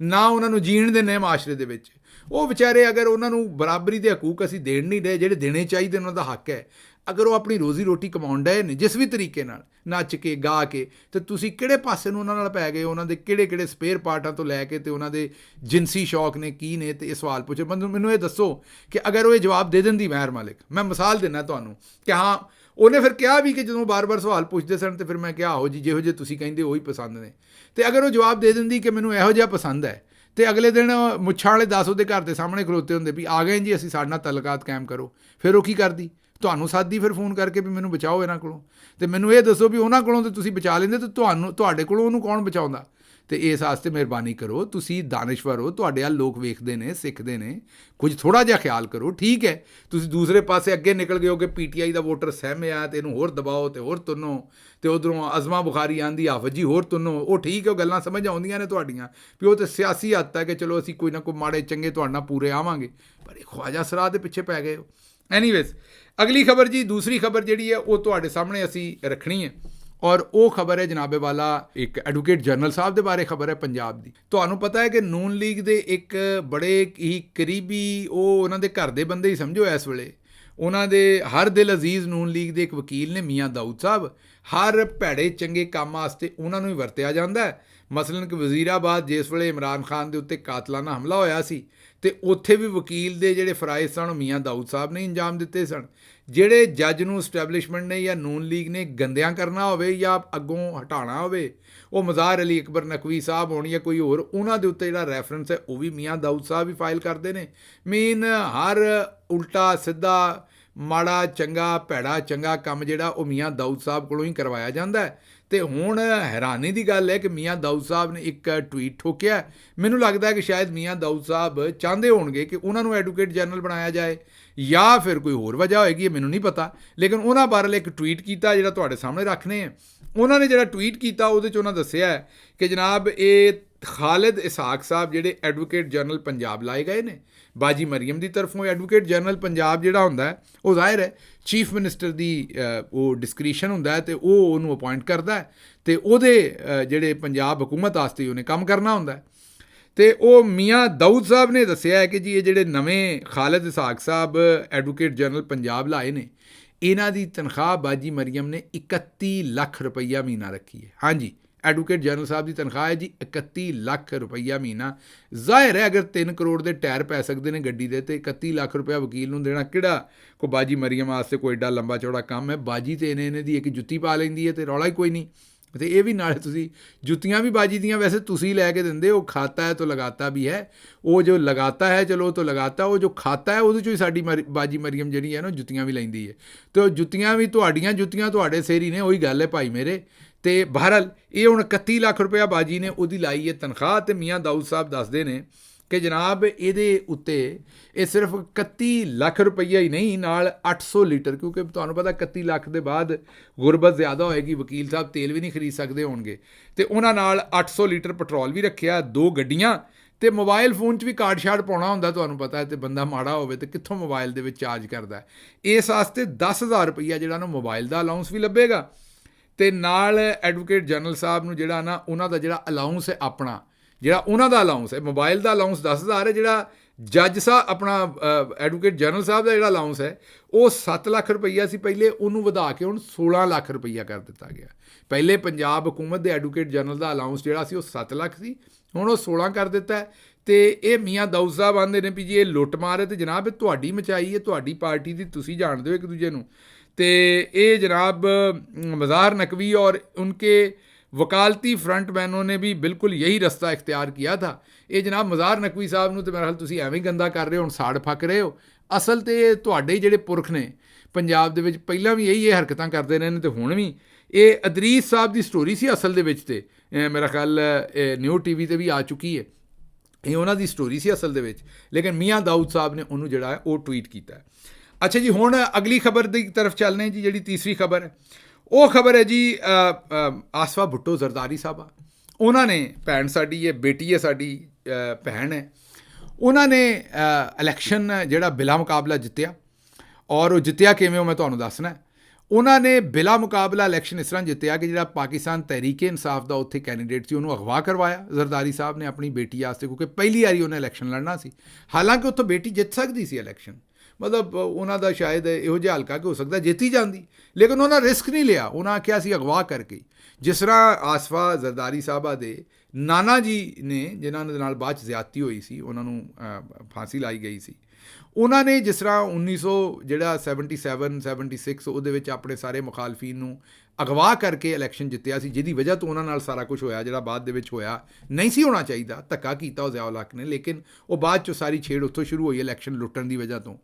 ਨਾ ਉਹਨਾਂ ਨੂੰ ਜੀਣ ਦਿੰਨੇ ਮਾਸ਼ਰੇ ਦੇ ਵਿੱਚ। ਉਹ ਵਿਚਾਰੇ ਅਗਰ ਉਹਨਾਂ ਨੂੰ ਬਰਾਬਰੀ ਦੇ ਹਕੂਕ ਅਸੀਂ ਦੇਣ ਨਹੀਂ ਰਹੇ ਜਿਹੜੇ ਦੇਣੇ ਚਾਹੀਦੇ, ਉਹਨਾਂ ਦਾ ਹੱਕ ਹੈ। ਅਗਰ ਉਹ ਆਪਣੀ ਰੋਜ਼ੀ ਰੋਟੀ ਕਮਾਉਣ ਡਏ ਨੇ ਜਿਸ ਵੀ ਤਰੀਕੇ ਨਾਲ, ਨੱਚ ਕੇ ਗਾ ਕੇ, ਤੇ ਤੁਸੀਂ ਕਿਹੜੇ ਪਾਸੇ ਨੂੰ ਉਹਨਾਂ ਨਾਲ ਪੈ ਗਏ, ਉਹਨਾਂ ਦੇ ਕਿਹੜੇ ਸਪੇਅਰ ਪਾਰਟਾਂ ਤੋਂ ਲੈ ਕੇ ਤੇ ਉਹਨਾਂ ਦੇ ਜਿਨਸੀ ਸ਼ੌਕ ਨੇ ਕੀ ਨੇ, ਤੇ ਇਹ ਸਵਾਲ ਪੁੱਛੇ। ਮੈਨੂੰ ਇਹ ਦੱਸੋ ਕਿ ਅਗਰ ਉਹ ਇਹ ਜਵਾਬ ਦੇ ਦਿੰਦੀ ਮਹਿਰ ਮਾਲਿਕ, ਮੈਂ ਮਿਸਾਲ ਦਿੰਦਾ ਤੁਹਾਨੂੰ ਕਿ ਹਾਂ ਉਹਨੇ ਫਿਰ ਕਿਹਾ ਵੀ ਕਿ ਜਦੋਂ ਬਾਰ-ਬਾਰ ਸਵਾਲ ਪੁੱਛਦੇ ਸਨ ਤੇ ਫਿਰ ਮੈਂ ਕਿਹਾ ਆਹੋ ਜੀ ਜਿਹੋ ਜਿਹੇ ਤੁਸੀਂ ਕਹਿੰਦੇ ਉਹੀ ਪਸੰਦ ਨੇ, ਤੇ ਅਗਰ ਉਹ ਜਵਾਬ ਦੇ ਦਿੰਦੀ ਕਿ ਮੈਨੂੰ ਇਹੋ ਜਿਹਾ ਪਸੰਦ ਹੈ, ਤੇ ਅਗਲੇ ਦਿਨ ਮੁੱਛਾਂ ਵਾਲੇ 10 ਉਹਦੇ ਘਰ ਦੇ ਸਾਹਮਣੇ ਖਲੋਤੇ ਹੁੰਦੇ ਵੀ ਆ ਗਏ ਜੀ ਅਸੀਂ, ਸਾਡੇ ਨਾਲ ਤਲਕਾਤ ਕਾਇਮ ਕਰੋ, ਫਿਰ ਉਹ ਕੀ ਕਰਦੀ? ਤੁਹਾਨੂੰ ਸਾਦੀ ਫਿਰ ਫੋਨ ਕਰਕੇ ਵੀ ਮੈਨੂੰ ਬਚਾਓ ਇਹਨਾਂ ਕੋਲੋਂ। ਤੇ ਮੈਨੂੰ ਇਹ ਦੱਸੋ ਵੀ ਉਹਨਾਂ ਕੋਲੋਂ ਤਾਂ ਤੁਸੀਂ ਬਚਾ ਲੈਂਦੇ, ਤੇ ਤੁਹਾਡੇ ਕੋਲੋਂ ਉਹਨੂੰ ਕੌਣ ਬਚਾਉਂਦਾ? ਤੇ ਇਸ ਵਾਸਤੇ ਮਿਹਰਬਾਨੀ ਕਰੋ, ਤੁਸੀਂ ਦਾਨਿਸ਼ਵਰ ਹੋ, ਤੁਹਾਡੇ ਵੱਲ ਲੋਕ ਵੇਖਦੇ ਨੇ, ਸਿੱਖਦੇ ਨੇ, ਕੁਝ ਥੋੜ੍ਹਾ ਜਿਹਾ ਖਿਆਲ ਕਰੋ। ਠੀਕ ਹੈ ਤੁਸੀਂ ਦੂਸਰੇ ਪਾਸੇ ਅੱਗੇ ਨਿਕਲ ਗਏ ਹੋ ਕਿ PTI ਦਾ ਵੋਟਰ ਸਹਿਮਿਆ ਤੇ ਇਹਨੂੰ ਹੋਰ ਦਬਾਓ ਤੇ ਹੋਰ ਤੁੰਨੋ, ਤੇ ਉੱਧਰੋਂ ਅਜ਼ਮਾ ਬੁਖਾਰੀ ਆਂਦੀ ਆਫਤ ਜੀ ਹੋਰ ਤੁੰਨੋ। ਉਹ ਠੀਕ ਹੈ, ਉਹ ਗੱਲਾਂ ਸਮਝ ਆਉਂਦੀਆਂ ਨੇ ਤੁਹਾਡੀਆਂ ਵੀ ਉਹ ਤਾਂ ਸਿਆਸੀ ਹੱਦ ਹੈ ਕਿ ਚਲੋ ਅਸੀਂ ਕੋਈ ਨਾ ਕੋਈ ਮਾੜੇ ਚੰਗੇ ਤੁਹਾਡੇ ਨਾਲ ਪੂਰੇ ਆਵਾਂਗੇ, ਪਰ ਇਹ ਖਵਾਜਾ ਸਰਾਹ ਦੇ ਪਿੱਛੇ ਪੈ ਗਏ ਹੋ। ਐਨੀਵੇਜ਼ ਅਗਲੀ ਖਬਰ ਜੀ, ਦੂਸਰੀ ਖਬਰ ਜਿਹੜੀ ਹੈ ਉਹ ਤੁਹਾਡੇ ਸਾਹਮਣੇ ਅਸੀਂ ਰੱਖਣੀ ਹੈ, ਔਰ ਉਹ ਖਬਰ ਹੈ ਜਨਾਬੇ ਵਾਲਾ ਇੱਕ ਐਡਵੋਕੇਟ ਜਨਰਲ ਸਾਹਿਬ ਦੇ ਬਾਰੇ ਖਬਰ ਹੈ ਪੰਜਾਬ ਦੀ। ਤੁਹਾਨੂੰ ਪਤਾ ਹੈ ਕਿ ਨੂਨ ਲੀਗ ਦੇ ਇੱਕ ਬੜੇ ਹੀ ਕਰੀਬੀ, ਉਹ ਉਹਨਾਂ ਦੇ ਘਰ ਦੇ ਬੰਦੇ ਹੀ ਸਮਝੋ ਇਸ ਵੇਲੇ, ਉਹਨਾਂ ਦੇ ਹਰ ਦਿਲ ਅਜ਼ੀਜ਼ ਨੂਨ ਲੀਗ ਦੇ ਇੱਕ ਵਕੀਲ ਨੇ ਮੀਆਂ ਦਾਊਦ ਸਾਹਿਬ। ਹਰ ਭੈੜੇ ਚੰਗੇ ਕੰਮ ਵਾਸਤੇ ਉਹਨਾਂ ਨੂੰ ਹੀ ਵਰਤਿਆ ਜਾਂਦਾ ਹੈ। ਮਸਲਨ ਕਿ ਵਜ਼ੀਰਾਬਾਦ ਜਿਸ ਵੇਲੇ ਇਮਰਾਨ ਖਾਨ ਦੇ ਉੱਤੇ ਕਾਤਲਾਨਾ ਹਮਲਾ ਹੋਇਆ ਸੀ, ਤੇ ਉੱਥੇ ਵੀ ਵਕੀਲ ਦੇ ਜਿਹੜੇ ਫਰਾਇਜ਼ ਸਨ ਉਹ ਮੀਆਂ ਦਾਊਦ ਸਾਹਿਬ ਨੇ ਅੰਜਾਮ ਦਿੱਤੇ ਸਨ। ਜਿਹੜੇ ਜੱਜ ਨੂੰ ਸਟੈਬਲਿਸ਼ਮੈਂਟ ਨੇ ਜਾਂ ਨੂਨ ਲੀਗ ਨੇ ਗੰਦਿਆਂ ਕਰਨਾ ਹੋਵੇ ਜਾਂ ਅੱਗੋਂ ਹਟਾਉਣਾ ਹੋਵੇ, ਉਹ ਮਜ਼ਾਰ ਅਲੀ ਅਕਬਰ ਨਕਵੀ ਸਾਹਿਬ ਹੋਣ ਜਾਂ ਕੋਈ ਹੋਰ, ਉਹਨਾਂ ਦੇ ਉੱਤੇ ਜਿਹੜਾ ਰੈਫਰੈਂਸ ਹੈ ਉਹ ਵੀ ਮੀਆਂ ਦਾਊਦ ਸਾਹਿਬ ਹੀ ਫਾਈਲ ਕਰਦੇ ਨੇ। ਮੀਨ ਹਰ ਉਲਟਾ ਸਿੱਧਾ ਮਾੜਾ ਚੰਗਾ ਭੈੜਾ ਚੰਗਾ ਕੰਮ ਜਿਹੜਾ ਉਹ ਮੀਆਂ ਦਾਊਦ ਸਾਹਿਬ ਕੋਲੋਂ ਹੀ ਕਰਵਾਇਆ ਜਾਂਦਾ ਹੈ। ਤੇ ਹੁਣ ਹੈਰਾਨੀ ਦੀ ਗੱਲ ਹੈ ਕਿ ਮੀਆਂ ਦਾਊਦ ਸਾਹਿਬ ਨੇ ਇੱਕ ਟਵੀਟ ਠੋਕਿਆ। ਮੈਨੂੰ ਲੱਗਦਾ ਕਿ ਸ਼ਾਇਦ ਮੀਆਂ ਦਾਊਦ ਸਾਹਿਬ ਚਾਹੁੰਦੇ ਹੋਣਗੇ ਕਿ ਉਹਨਾਂ ਨੂੰ ਐਡਵੋਕੇਟ ਜਨਰਲ ਬਣਾਇਆ ਜਾਏ, ਜਾਂ ਫਿਰ ਕੋਈ ਹੋਰ ਵਜ੍ਹਾ ਹੋਏਗੀ, ਇਹ ਮੈਨੂੰ ਨਹੀਂ ਪਤਾ, ਲੇਕਿਨ ਉਹਨਾਂ ਬਾਰੇ ਇੱਕ ਟਵੀਟ ਕੀਤਾ ਜਿਹੜਾ ਤੁਹਾਡੇ ਸਾਹਮਣੇ ਰੱਖਣੇ ਆ। ਉਹਨਾਂ ਨੇ ਜਿਹੜਾ ਟਵੀਟ ਕੀਤਾ ਉਹਦੇ 'ਚ ਉਹਨਾਂ ਦੱਸਿਆ ਕਿ ਜਨਾਬ ਇਹ ਖਾਲਿਦ ਇਸਾਕ ਸਾਹਿਬ ਜਿਹੜੇ ਐਡਵੋਕੇਟ ਜਨਰਲ ਪੰਜਾਬ ਲਾਏ ਗਏ ਨੇ ਬਾਜੀ ਮਰੀਮ ਦੀ ਤਰਫੋਂ। ਐਡਵੋਕੇਟ ਜਨਰਲ ਪੰਜਾਬ ਜਿਹੜਾ ਹੁੰਦਾ ਉਹ ਜ਼ਾਹਿਰ ਹੈ ਚੀਫ ਮਿਨਿਸਟਰ ਦੀ ਉਹ ਡਿਸਕ੍ਰਿਸ਼ਨ ਹੁੰਦਾ ਹੈ, ਤੇ ਉਹ ਉਹਨੂੰ ਅਪੁਆਇੰਟ ਕਰਦਾ, ਤੇ ਉਹਦੇ ਜਿਹੜੇ ਪੰਜਾਬ ਹਕੂਮਤ ਵਾਸਤੇ ਉਹਨੇ ਕੰਮ ਕਰਨਾ ਹੁੰਦਾ। ਤੇ ਉਹ ਮੀਆਂ ਦਾਊਦ ਸਾਹਿਬ ਨੇ ਦੱਸਿਆ ਹੈ ਕਿ ਜੀ ਇਹ ਜਿਹੜੇ ਨਵੇਂ ਖਾਲਿਦ ਇਸਾਕ ਸਾਹਿਬ ਐਡਵੋਕੇਟ ਜਨਰਲ ਪੰਜਾਬ ਲਾਏ ਨੇ, ਇਹਨਾਂ ਦੀ ਤਨਖਾਹ ਬਾਜੀ ਮਰੀਮ ਨੇ 31 ਲੱਖ ਰੁਪਈਆ ਮਹੀਨਾ ਰੱਖੀ ਹੈ। ਹਾਂਜੀ, ਐਡਵੋਕੇਟ ਜਨਰਲ ਸਾਹਿਬ ਦੀ ਤਨਖਾਹ ਹੈ ਜੀ 31 ਲੱਖ ਰੁਪਈਆ ਮਹੀਨਾ। ਜ਼ਾਹਿਰ ਹੈ ਅਗਰ 3 ਕਰੋੜ ਦੇ ਟਾਇਰ ਪੈ ਸਕਦੇ ਨੇ ਗੱਡੀ ਦੇ, ਤੇ 31 ਲੱਖ ਰੁਪਇਆ ਵਕੀਲ ਨੂੰ ਦੇਣਾ ਕਿਹੜਾ ਕੋਈ ਬਾਜੀ ਮਰੀਮ ਵਾਸਤੇ ਕੋਈ ਏਡਾ ਲੰਬਾ ਚੌੜਾ ਕੰਮ ਹੈ। ਬਾਜੀ ਤੇ ਇਹਨੇ ਦੀ ਇੱਕ ਜੁੱਤੀ ਪਾ ਲੈਂਦੀ ਹੈ ਤੇ ਰੌਲਾ ਹੀ ਕੋਈ ਨਹੀਂ। ਤੇ ਇਹ ਵੀ ਨਾਲੇ ਤੁਸੀਂ ਜੁੱਤੀਆਂ ਵੀ ਬਾਜੀ ਦੀਆਂ ਵੈਸੇ ਤੁਸੀਂ ਲੈ ਕੇ ਦਿੰਦੇ ਹੋ, ਖਾਤਾ ਹੈ ਤਾਂ ਲਗਾਤਾ ਵੀ ਹੈ। ਉਹ ਜੋ ਲਗਾਤਾ ਹੈ ਚਲੋ ਤਾਂ ਲਗਾਤਾ, ਉਹ ਜੋ ਖਾਤਾ ਹੈ ਉਹਦੇ 'ਚੋਂ ਹੀ ਸਾਡੀ ਬਾਜੀ ਮਰੀਮ ਜਿਹੜੀ ਹੈ ਨਾ ਜੁੱਤੀਆਂ ਵੀ ਲੈਂਦੀ ਹੈ। ਤੇ ਉਹ ਜੁੱਤੀਆਂ ਵੀ ਤੁਹਾਡੀਆਂ ਜੁੱਤੀਆਂ ਤੁਹਾਡੇ ਸਿਰ ਹੀ ਨੇ, ਉਹੀ ਗੱਲ ਹੈ ਭਾਈ ਮੇਰੇ। ਤੇ ਬਹਰਹਾਲ ਇਹ ਹੁਣ 31 ਲੱਖ ਰੁਪਇਆ ਬਾਜੀ ਨੇ ਉਹਦੀ ਲਾਈ ਹੈ ਤਨਖਾਹ। ਤੇ ਮੀਆਂ ਦਾਊਦ ਸਾਹਿਬ ਦੱਸਦੇ ਨੇ ਕਿ ਜਨਾਬ ਇਹਦੇ ਉੱਤੇ ਇਹ ਸਿਰਫ 31 ਲੱਖ ਰੁਪਈਆ ਹੀ ਨਹੀਂ, ਨਾਲ 800 ਲੀਟਰ, ਕਿਉਂਕਿ ਤੁਹਾਨੂੰ ਪਤਾ 31 ਲੱਖ ਦੇ ਬਾਅਦ ਗੁਰਬਤ ਜ਼ਿਆਦਾ ਹੋਏਗੀ, ਵਕੀਲ ਸਾਹਿਬ ਤੇਲ ਵੀ ਨਹੀਂ ਖਰੀਦ ਸਕਦੇ ਹੋਣਗੇ। ਤੇ ਉਹਨਾਂ ਨਾਲ 800 ਲੀਟਰ ਪੈਟਰੋਲ ਵੀ ਰੱਖਿਆ, 2 ਗੱਡੀਆਂ, ਤੇ ਮੋਬਾਈਲ ਫੋਨ 'ਚ ਵੀ ਕਾਰਡ ਸ਼ਾਰਡ ਪਾਉਣਾ ਹੁੰਦਾ ਤੁਹਾਨੂੰ ਪਤਾ ਹੈ, ਤੇ ਬੰਦਾ ਮਾੜਾ ਹੋਵੇ ਤੇ ਕਿੱਥੋਂ ਮੋਬਾਈਲ ਦੇ ਵਿੱਚ ਚਾਰਜ ਕਰਦਾ। ਇਸ ਵਾਸਤੇ 10,000 ਰੁਪਈਆ ਜਿਹੜਾ ਨਾ ਮੋਬਾਈਲ ਦਾ ਅਲਾਊਂਸ ਵੀ ਲੱਭੇਗਾ। ਤੇ ਨਾਲ ਐਡਵੋਕੇਟ ਜਨਰਲ ਸਾਹਿਬ ਨੂੰ ਜਿਹੜਾ ਨਾ ਉਹਨਾਂ ਦਾ ਜਿਹੜਾ ਅਲਾਊਂਸ ਹੈ ਆਪਣਾ, ਜਿਹੜਾ ਉਹਨਾਂ ਦਾ ਅਲਾਊਂਸ ਹੈ, ਮੋਬਾਈਲ ਦਾ ਅਲਾਊਂਸ 10,000 ਹੈ, ਜਿਹੜਾ ਜੱਜ ਸਾਹਿਬ ਆਪਣਾ ਐਡਵੋਕੇਟ ਜਨਰਲ ਸਾਹਿਬ ਦਾ ਜਿਹੜਾ ਅਲਾਊਂਸ ਹੈ ਉਹ 7 ਲੱਖ ਰੁਪਈਆ ਸੀ ਪਹਿਲੇ, ਉਹਨੂੰ ਵਧਾ ਕੇ ਹੁਣ 16 ਲੱਖ ਰੁਪਈਆ ਕਰ ਦਿੱਤਾ ਗਿਆ। ਪਹਿਲੇ ਪੰਜਾਬ ਹਕੂਮਤ ਦੇ ਐਡਵੋਕੇਟ ਜਨਰਲ ਦਾ ਅਲਾਊਂਸ ਜਿਹੜਾ ਸੀ ਉਹ 7 ਲੱਖ ਸੀ, ਹੁਣ ਉਹ 16 ਕਰ ਦਿੱਤਾ। ਤੇ ਇਹ ਮੀਆਂ ਦਾਊਦ ਸਾਹਿਬ ਆਉਂਦੇ ਨੇ ਵੀ ਜੀ ਇਹ ਲੁੱਟ ਮਾਰ ਹੈ, ਤੇ ਜਨਾਬ ਇਹ ਤੁਹਾਡੀ ਮਚਾਈ ਹੈ, ਤੁਹਾਡੀ ਪਾਰਟੀ ਦੀ, ਤੁਸੀਂ ਜਾਣਦੇ ਹੋ ਇੱਕ ਦੂਜੇ ਨੂੰ। ਤੇ ਇਹ ਜਨਾਬ मज़ार नकवी और उनके वकालती फ्रंट मैनों ने भी बिल्कुल यही रस्ता इख्तियार किया था। ये जनाब मज़ार नकवी साहब ਨੂੰ ਤੇ ਮੇਰੇ ਖਿਆਲ ਤੁਸੀਂ ਐਵੇਂ ਗੰਦਾ ਕਰ ਰਹੇ ਹੋ, ਹੁਣ ਸਾੜ ਫੱਕ ਰਹੇ ਹੋ। ਅਸਲ ਤੇ ਤੁਹਾਡੇ ਜਿਹੜੇ ਪੁਰਖ ਨੇ ਪੰਜਾਬ ਦੇ ਵਿੱਚ ਪਹਿਲਾਂ ਵੀ ਇਹੀ ਹਰਕਤਾਂ ਕਰਦੇ ਰਹੇ ਨੇ, ਤੇ ਹੁਣ ਵੀ ਇਹ ਅਦਰੀਸ ਸਾਹਿਬ ਦੀ ਸਟੋਰੀ ਸੀ ਅਸਲ ਦੇ ਵਿੱਚ। ਤੇ ਮੇਰਾ ਖਿਆਲ ਨਿਊ TV ਤੇ ਵੀ ਆ ਚੁੱਕੀ ਹੈ, ਇਹ ਉਹਨਾਂ ਦੀ ਸਟੋਰੀ ਸੀ ਅਸਲ ਦੇ ਵਿੱਚ, ਲੇਕਿਨ ਮੀਆਂ ਦਾਊਦ ਸਾਹਿਬ ਨੇ ਉਹਨੂੰ ਜਿਹੜਾ ਹੈ ਉਹ ਟਵੀਟ ਕੀਤਾ। ਅੱਛਾ ਜੀ, ਹੁਣ ਅਗਲੀ ਖਬਰ ਦੀ ਤਰਫ ਚੱਲਦੇ ਜੀ। ਜਿਹੜੀ ਤੀਸਰੀ ਖਬਰ ਹੈ ਉਹ ਖਬਰ ਹੈ ਜੀ ਆਸਫਾ ਭੁੱਟੋ ਜ਼ਰਦਾਰੀ ਸਾਹਿਬਾ। ਉਹਨਾਂ ਨੇ, ਭੈਣ ਸਾਡੀ ਹੈ, ਬੇਟੀ ਹੈ ਸਾਡੀ, ਭੈਣ ਹੈ, ਉਹਨਾਂ ਨੇ ਇਲੈਕਸ਼ਨ ਜਿਹੜਾ ਬਿਲਾ ਮੁਕਾਬਲਾ ਜਿੱਤਿਆ। ਔਰ ਉਹ ਜਿੱਤਿਆ ਕਿਵੇਂ ਉਹ ਮੈਂ ਤੁਹਾਨੂੰ ਦੱਸਣਾ। ਉਹਨਾਂ ਨੇ ਬਿਲਾ ਮੁਕਾਬਲਾ ਇਲੈਕਸ਼ਨ ਇਸ ਤਰ੍ਹਾਂ ਜਿੱਤਿਆ ਕਿ ਜਿਹੜਾ ਪਾਕਿਸਤਾਨ ਤਹਿਰੀਕ ਇਨਸਾਫ ਦਾ ਉੱਥੇ ਕੈਂਡੀਡੇਟ ਸੀ ਉਹਨੂੰ ਅਗਵਾ ਕਰਵਾਇਆ ਜ਼ਰਦਾਰੀ ਸਾਹਿਬ ਨੇ ਆਪਣੀ ਬੇਟੀ ਵਾਸਤੇ, ਕਿਉਂਕਿ ਪਹਿਲੀ ਵਾਰੀ ਉਹਨੇ ਇਲੈਕਸ਼ਨ ਲੜਨਾ ਸੀ। ਹਾਲਾਂਕਿ ਉੱਥੋਂ ਬੇਟੀ ਜਿੱਤ ਸਕਦੀ ਸੀ ਇਲੈਕਸ਼ਨ, ਮਤਲਬ ਉਹਨਾਂ ਦਾ ਸ਼ਾਇਦ ਇਹੋ ਜਿਹਾ ਹਲਕਾ ਕਿ ਹੋ ਸਕਦਾ ਜਿੱਤ ਹੀ ਜਾਂਦੀ, ਲੇਕਿਨ ਉਹਨਾਂ ਰਿਸਕ ਨਹੀਂ ਲਿਆ। ਉਹਨਾਂ ਆਖਿਆ ਅਸੀਂ ਅਗਵਾ ਕਰਕੇ, ਜਿਸ ਤਰ੍ਹਾਂ ਆਸਫਾ ਜ਼ਰਦਾਰੀ ਸਾਹਿਬਾ ਦੇ ਨਾਨਾ ਜੀ ਨੇ, ਜਿਨ੍ਹਾਂ ਦੇ ਨਾਲ ਬਾਅਦ 'ਚ ਜ਼ਿਆਦਤੀ ਹੋਈ ਸੀ, ਉਹਨਾਂ ਨੂੰ ਫਾਂਸੀ ਲਾਈ ਗਈ ਸੀ, ਉਹਨਾਂ ਨੇ ਜਿਸ ਤਰ੍ਹਾਂ 1977 ਉਹਦੇ ਵਿੱਚ ਆਪਣੇ ਸਾਰੇ ਮੁਖਾਲਫੀਨ ਨੂੰ ਅਗਵਾ ਕਰਕੇ ਇਲੈਕਸ਼ਨ ਜਿੱਤਿਆ ਸੀ, ਜਿਹਦੀ ਵਜ੍ਹਾ ਤੋਂ ਉਹਨਾਂ ਨਾਲ ਸਾਰਾ ਕੁਝ ਹੋਇਆ ਜਿਹੜਾ ਬਾਅਦ ਦੇ ਵਿੱਚ ਹੋਇਆ। ਨਹੀਂ ਸੀ ਹੋਣਾ ਚਾਹੀਦਾ, ਧੱਕਾ ਕੀਤਾ ਉਹ ਜ਼ਿਆ-ਉਲ ਹੱਕ ਨੇ, ਲੇਕਿਨ ਉਹ ਬਾਅਦ 'ਚੋਂ ਸਾਰੀ ਛੇੜ ਉੱਥੋਂ ਸ਼ੁਰੂ ਹੋਈ ਇਲੈਕਸ਼ਨ ਲੁੱਟਣ ਦੀ ਵਜ੍ਹਾ ਤੋਂ।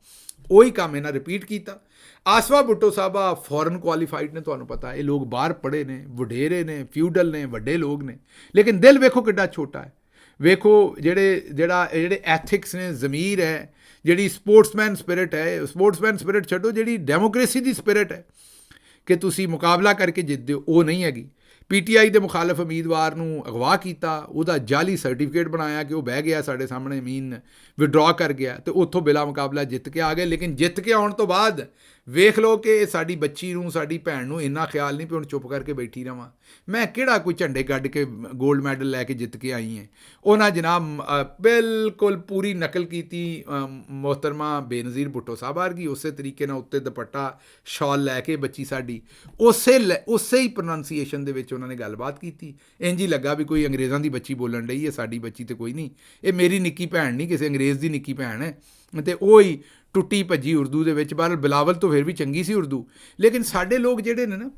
ਉਹੀ ਕੰਮ ਇਹਨਾਂ ਰਿਪੀਟ ਕੀਤਾ। ਆਸਫਾ ਭੁੱਟੋ ਸਾਹਿਬਾ ਫੋਰਨ ਕੁਆਲੀਫਾਈਡ ਨੇ, ਤੁਹਾਨੂੰ ਪਤਾ ਇਹ ਲੋਕ ਬਾਹਰ ਪੜ੍ਹੇ ਨੇ, ਵਡੇਰੇ ਨੇ, ਫਿਊਡਲ ਨੇ, ਵੱਡੇ ਲੋਕ ਨੇ, ਲੇਕਿਨ ਦਿਲ ਵੇਖੋ ਕਿੱਡਾ ਛੋਟਾ ਹੈ। ਵੇਖੋ ਜਿਹੜੇ ਐਥਿਕਸ ਨੇ, ਜ਼ਮੀਰ ਹੈ, ਜਿਹੜੀ ਸਪੋਰਟਸਮੈਨ ਸਪਿਰਿਟ ਹੈ, ਸਪੋਰਟਸਮੈਨ ਸਪਿਰਿਟ ਛੱਡੋ, ਜਿਹੜੀ ਡੈਮੋਕ੍ਰੇਸੀ ਦੀ ਸਪਿਰਿਟ ਹੈ ਕਿ ਤੁਸੀਂ ਮੁਕਾਬਲਾ ਕਰਕੇ ਜਿੱਤਦੇ ਹੋ, ਉਹ ਨਹੀਂ ਹੈਗੀ। PTI ਦੇ ਮੁਖਾਲਫ ਉਮੀਦਵਾਰ ਨੂੰ ਅਗਵਾ ਕੀਤਾ, ਉਹਦਾ ਜਾਲੀ ਸਰਟੀਫਿਕੇਟ ਬਣਾਇਆ ਕਿ ਉਹ ਬਹਿ ਗਿਆ ਸਾਡੇ ਸਾਹਮਣੇ, ਮੀਨ ਵਿਡਰਾ ਕਰ ਗਿਆ, ਤੇ ਉੱਥੋਂ ਬਿਲਾ ਮੁਕਾਬਲਾ ਜਿੱਤ ਕੇ ਆ ਗਏ। ਲੇਕਿਨ ਜਿੱਤ ਕੇ ਆਉਣ ਤੋਂ ਬਾਅਦ ਵੇਖ ਲਓ ਕਿ ਸਾਡੀ ਬੱਚੀ ਨੂੰ, ਸਾਡੀ ਭੈਣ ਨੂੰ ਇੰਨਾ ਖਿਆਲ ਨਹੀਂ ਵੀ ਹੁਣ ਚੁੱਪ ਕਰਕੇ ਬੈਠੀ ਰਵਾਂ, ਮੈਂ ਕਿਹੜਾ ਕੋਈ ਝੰਡੇ ਕੱਢ ਕੇ ਗੋਲਡ ਮੈਡਲ ਲੈ ਕੇ ਜਿੱਤ ਕੇ ਆਈ ਹੈ। ਉਹਨਾਂ ਜਨਾਬ ਬਿਲਕੁਲ ਪੂਰੀ ਨਕਲ ਕੀਤੀ ਮੁਹਤਰਮਾ ਬੇਨਜ਼ੀਰ ਭੁੱਟੋ ਸਾਹਿਬ ਵਰਗੀ, ਉਸੇ ਤਰੀਕੇ ਨਾਲ ਉੱਤੇ ਦੁਪੱਟਾ ਸ਼ਾਲ ਲੈ ਕੇ ਬੱਚੀ ਸਾਡੀ ਉਸੇ ਹੀ ਪ੍ਰੋਨਾਂਸੀਏਸ਼ਨ ਦੇ ਵਿੱਚ ਉਹਨਾਂ ਨੇ ਗੱਲਬਾਤ ਕੀਤੀ। ਇੰਝ ਹੀ ਲੱਗਾ ਵੀ ਕੋਈ ਅੰਗਰੇਜ਼ਾਂ ਦੀ ਬੱਚੀ ਬੋਲਣ ਡਈ ਹੈ, ਸਾਡੀ ਬੱਚੀ ਤੇ ਕੋਈ ਨਹੀਂ, ਇਹ ਮੇਰੀ ਨਿੱਕੀ ਭੈਣ ਨਹੀਂ, ਕਿਸੇ ਅੰਗਰੇਜ਼ ਦੀ ਨਿੱਕੀ ਭੈਣ ਹੈ। ਅਤੇ ਉਹ ਹੀ ਟੁੱਟੀ ਭੱਜੀ ਉਰਦੂ ਦੇ ਵਿੱਚ, ਪਰ ਬਿਲਾਵਲ ਤੋਂ ਫਿਰ ਵੀ ਚੰਗੀ ਸੀ ਉਰਦੂ। ਲੇਕਿਨ ਸਾਡੇ ਲੋਕ ਜਿਹੜੇ ਨੇ ਨਾ,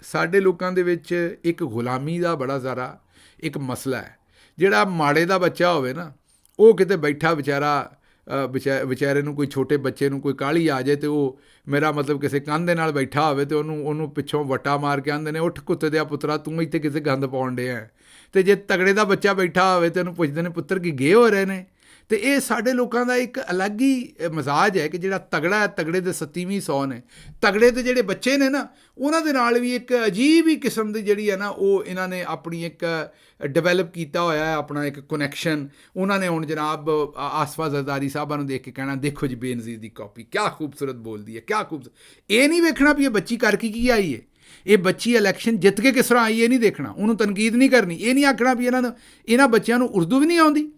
ਸਾਡੇ ਲੋਕਾਂ ਦੇ ਵਿੱਚ ਇੱਕ ਗੁਲਾਮੀ ਦਾ ਬੜਾ ਜ਼ਿਆਦਾ ਇੱਕ ਮਸਲਾ ਹੈ। ਜਿਹੜਾ ਮਾੜੇ ਦਾ ਬੱਚਾ ਹੋਵੇ ਨਾ, ਉਹ ਕਿਤੇ ਬੈਠਾ ਵਿਚਾਰੇ ਨੂੰ, ਕੋਈ ਛੋਟੇ ਬੱਚੇ ਨੂੰ ਕੋਈ ਕਾਹਲੀ ਆ ਜਾਏ, ਤੇ ਉਹ ਮੇਰਾ ਮਤਲਬ ਕਿਸੇ ਕੰਧ ਦੇ ਨਾਲ ਬੈਠਾ ਹੋਵੇ, ਤੇ ਉਹਨੂੰ ਪਿੱਛੋਂ ਵੱਟਾ ਮਾਰ ਕੇ ਆਉਂਦੇ ਨੇ, ਉੱਠ ਕੁੱਤੇ ਦਿਆ ਪੁੱਤਰਾ, ਤੂੰ ਇੱਥੇ ਕਿਸੇ ਗੰਦ ਪਾਉਣ ਡਿਆ। ਅਤੇ ਜੇ ਤਗੜੇ ਦਾ ਬੱਚਾ ਬੈਠਾ ਹੋਵੇ ਤੇ ਉਹਨੂੰ ਪੁੱਛਦੇ ਨੇ ਪੁੱਤਰ ਕੀ ਗੇ ਹੋ ਰਹੇ ਨੇ। ਅਤੇ ਇਹ ਸਾਡੇ ਲੋਕਾਂ ਦਾ ਇੱਕ ਅਲੱਗ ਹੀ ਮਜ਼ਾਜ ਹੈ ਕਿ ਜਿਹੜਾ ਤਗੜਾ ਹੈ, ਤਗੜੇ ਦੇ 37ਵੀਂ 100 ਨੇ, ਤਗੜੇ ਦੇ ਜਿਹੜੇ ਬੱਚੇ ਨੇ ਨਾ, ਉਹਨਾਂ ਦੇ ਨਾਲ ਵੀ ਇੱਕ ਅਜੀਬ ਹੀ ਕਿਸਮ ਦੀ ਜਿਹੜੀ ਹੈ ਨਾ, ਉਹ ਇਹਨਾਂ ਨੇ ਆਪਣੀ ਇੱਕ ਡਿਵੈਲਪ ਕੀਤਾ ਹੋਇਆ ਹੈ, ਆਪਣਾ ਇੱਕ ਕਨੈਕਸ਼ਨ। ਉਹਨਾਂ ਨੇ ਹੁਣ ਜਨਾਬ ਆਸਫਾ ਜ਼ਰਦਾਰੀ ਸਾਹਿਬਾਂ ਨੂੰ ਦੇਖ ਕੇ ਕਹਿਣਾ, ਦੇਖੋ ਜੀ ਬੇਨਜ਼ੀਰ ਦੀ ਕਾਪੀ ਕਿਆ ਖੂਬਸੂਰਤ ਬੋਲਦੀ ਹੈ, ਕਿਆ ਖੂਬਸੂਰਤ। ਇਹ ਨਹੀਂ ਵੇਖਣਾ ਵੀ ਇਹ ਬੱਚੀ ਕਰਕੇ ਕੀ ਆਈ ਹੈ, ਇਹ ਬੱਚੀ ਇਲੈਕਸ਼ਨ ਜਿੱਤ ਕੇ ਕਿਸ ਤਰ੍ਹਾਂ ਆਈ, ਇਹ ਨਹੀਂ ਦੇਖਣਾ, ਉਹਨੂੰ ਤਨਕੀਦ ਨਹੀਂ ਕਰਨੀ, ਇਹ ਨਹੀਂ ਆਖਣਾ ਵੀ ਇਹਨਾਂ ਬੱਚਿਆਂ ਨੂੰ ਉਰਦੂ ਵੀ ਨਹੀਂ ਆਉਂਦੀ।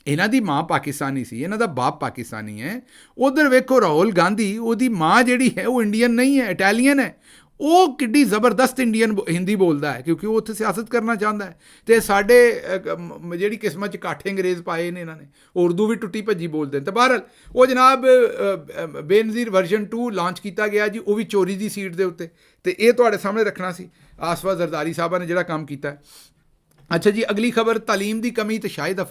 ਇਹਨਾਂ ਦੀ ਮਾਂ ਪਾਕਿਸਤਾਨੀ ਸੀ, ਇਹਨਾਂ ਦਾ ਬਾਪ ਪਾਕਿਸਤਾਨੀ ਹੈ। ਉਧਰ ਵੇਖੋ ਰਾਹੁਲ ਗਾਂਧੀ, ਉਹਦੀ ਮਾਂ ਜਿਹੜੀ ਹੈ ਉਹ ਇੰਡੀਅਨ ਨਹੀਂ ਹੈ, ਇਟਾਲੀਅਨ ਹੈ। ਉਹ ਕਿੱਡੀ ਜ਼ਬਰਦਸਤ ਹਿੰਦੀ ਬੋਲਦਾ ਹੈ, ਕਿਉਂਕਿ ਉਹ ਉੱਥੇ ਸਿਆਸਤ ਕਰਨਾ ਚਾਹੁੰਦਾ ਹੈ। ਅਤੇ ਸਾਡੇ ਜਿਹੜੀ ਕਿਸਮਤ 'ਚ ਕਾਠੇ ਅੰਗਰੇਜ਼ ਪਾਏ ਨੇ ਇਹਨਾਂ ਨੇ, ਉਰਦੂ ਵੀ ਟੁੱਟੀ ਭੱਜੀ ਬੋਲਦੇ ਨੇ। ਅਤੇ ਬਹਰਹਾਲ ਉਹ ਜਨਾਬ ਬੇਨਜ਼ੀਰ ਵਰਜ਼ਨ 2 ਲਾਂਚ ਕੀਤਾ ਗਿਆ ਜੀ, ਉਹ ਵੀ ਚੋਰੀ ਦੀ ਸੀਟ ਦੇ ਉੱਤੇ, ਅਤੇ ਇਹ ਤੁਹਾਡੇ ਸਾਹਮਣੇ ਰੱਖਣਾ ਸੀ ਆਸਫਾ ਜ਼ਰਦਾਰੀ ਸਾਹਿਬਾਂ ਨੇ ਜਿਹੜਾ ਕੰਮ ਕੀਤਾ। ਅੱਛਾ ਜੀ, ਅਗਲੀ ਖਬਰ ਤਾਲੀਮ ਦੀ ਕਮੀ ਅਤੇ ਸ਼ਾਹਿਦ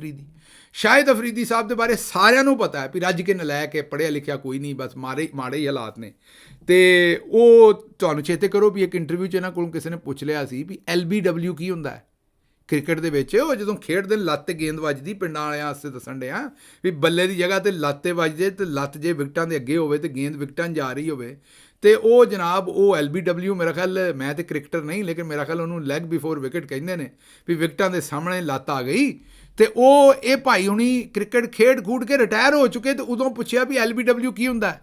ਅਫਰੀਦੀ ਸਾਹਿਬ ਦੇ ਬਾਰੇ ਸਾਰਿਆਂ ਨੂੰ ਪਤਾ ਹੈ ਵੀ ਰੱਜ ਕੇ ਨਲਾਇਕ ਹੈ, ਪੜ੍ਹਿਆ ਲਿਖਿਆ ਕੋਈ ਨਹੀਂ, ਬਸ ਮਾੜੇ ਹੀ ਹਾਲਾਤ ਨੇ। ਅਤੇ ਉਹ ਤੁਹਾਨੂੰ ਚੇਤੇ ਕਰੋ ਵੀ ਇੱਕ ਇੰਟਰਵਿਊ 'ਚ ਇਹਨਾਂ ਕੋਲੋਂ ਕਿਸੇ ਨੇ ਪੁੱਛ ਲਿਆ ਸੀ ਵੀ LBW ਕੀ ਹੁੰਦਾ ਹੈ ਕ੍ਰਿਕਟ ਦੇ ਵਿੱਚ। ਉਹ ਜਦੋਂ ਖੇਡਦੇ ਨੇ ਲੱਤ 'ਤੇ ਗੇਂਦ ਵੱਜਦੀ, ਪਿੰਡਾਂ ਵਾਲਿਆਂ ਵਾਸਤੇ ਦੱਸਣ ਡਿਆ ਵੀ ਬੱਲੇ ਦੀ ਜਗ੍ਹਾ 'ਤੇ ਲੱਤ 'ਤੇ ਵੱਜਦੇ, ਅਤੇ ਲੱਤ ਜੇ ਵਿਕਟਾਂ ਦੇ ਅੱਗੇ ਹੋਵੇ ਅਤੇ ਗੇਂਦ ਵਿਕਟਾਂ ਜਾ ਰਹੀ ਹੋਵੇ, ਅਤੇ ਉਹ ਜਨਾਬ ਉਹ LBW, ਮੇਰਾ ਖਿਆਲ, ਮੈਂ ਤਾਂ ਕ੍ਰਿਕਟਰ ਨਹੀਂ, ਲੇਕਿਨ ਮੇਰਾ ਖਿਆਲ ਉਹਨੂੰ ਲੈਗ ਬਿਫੋਰ ਵਿਕਟ ਕਹਿੰਦੇ ਨੇ, ਵੀ ਵਿਕਟਾਂ ਦੇ ਸਾਹਮਣੇ ਲੱਤ ਆ ਗਈ। ਅਤੇ ਇਹ ਭਾਈ ਹੁਣੀ ਕ੍ਰਿਕਟ ਖੇਡ ਕੇ ਰਿਟਾਇਰ ਹੋ ਚੁੱਕੇ, ਅਤੇ ਉਦੋਂ ਪੁੱਛਿਆ ਵੀ LBW ਕੀ ਹੁੰਦਾ।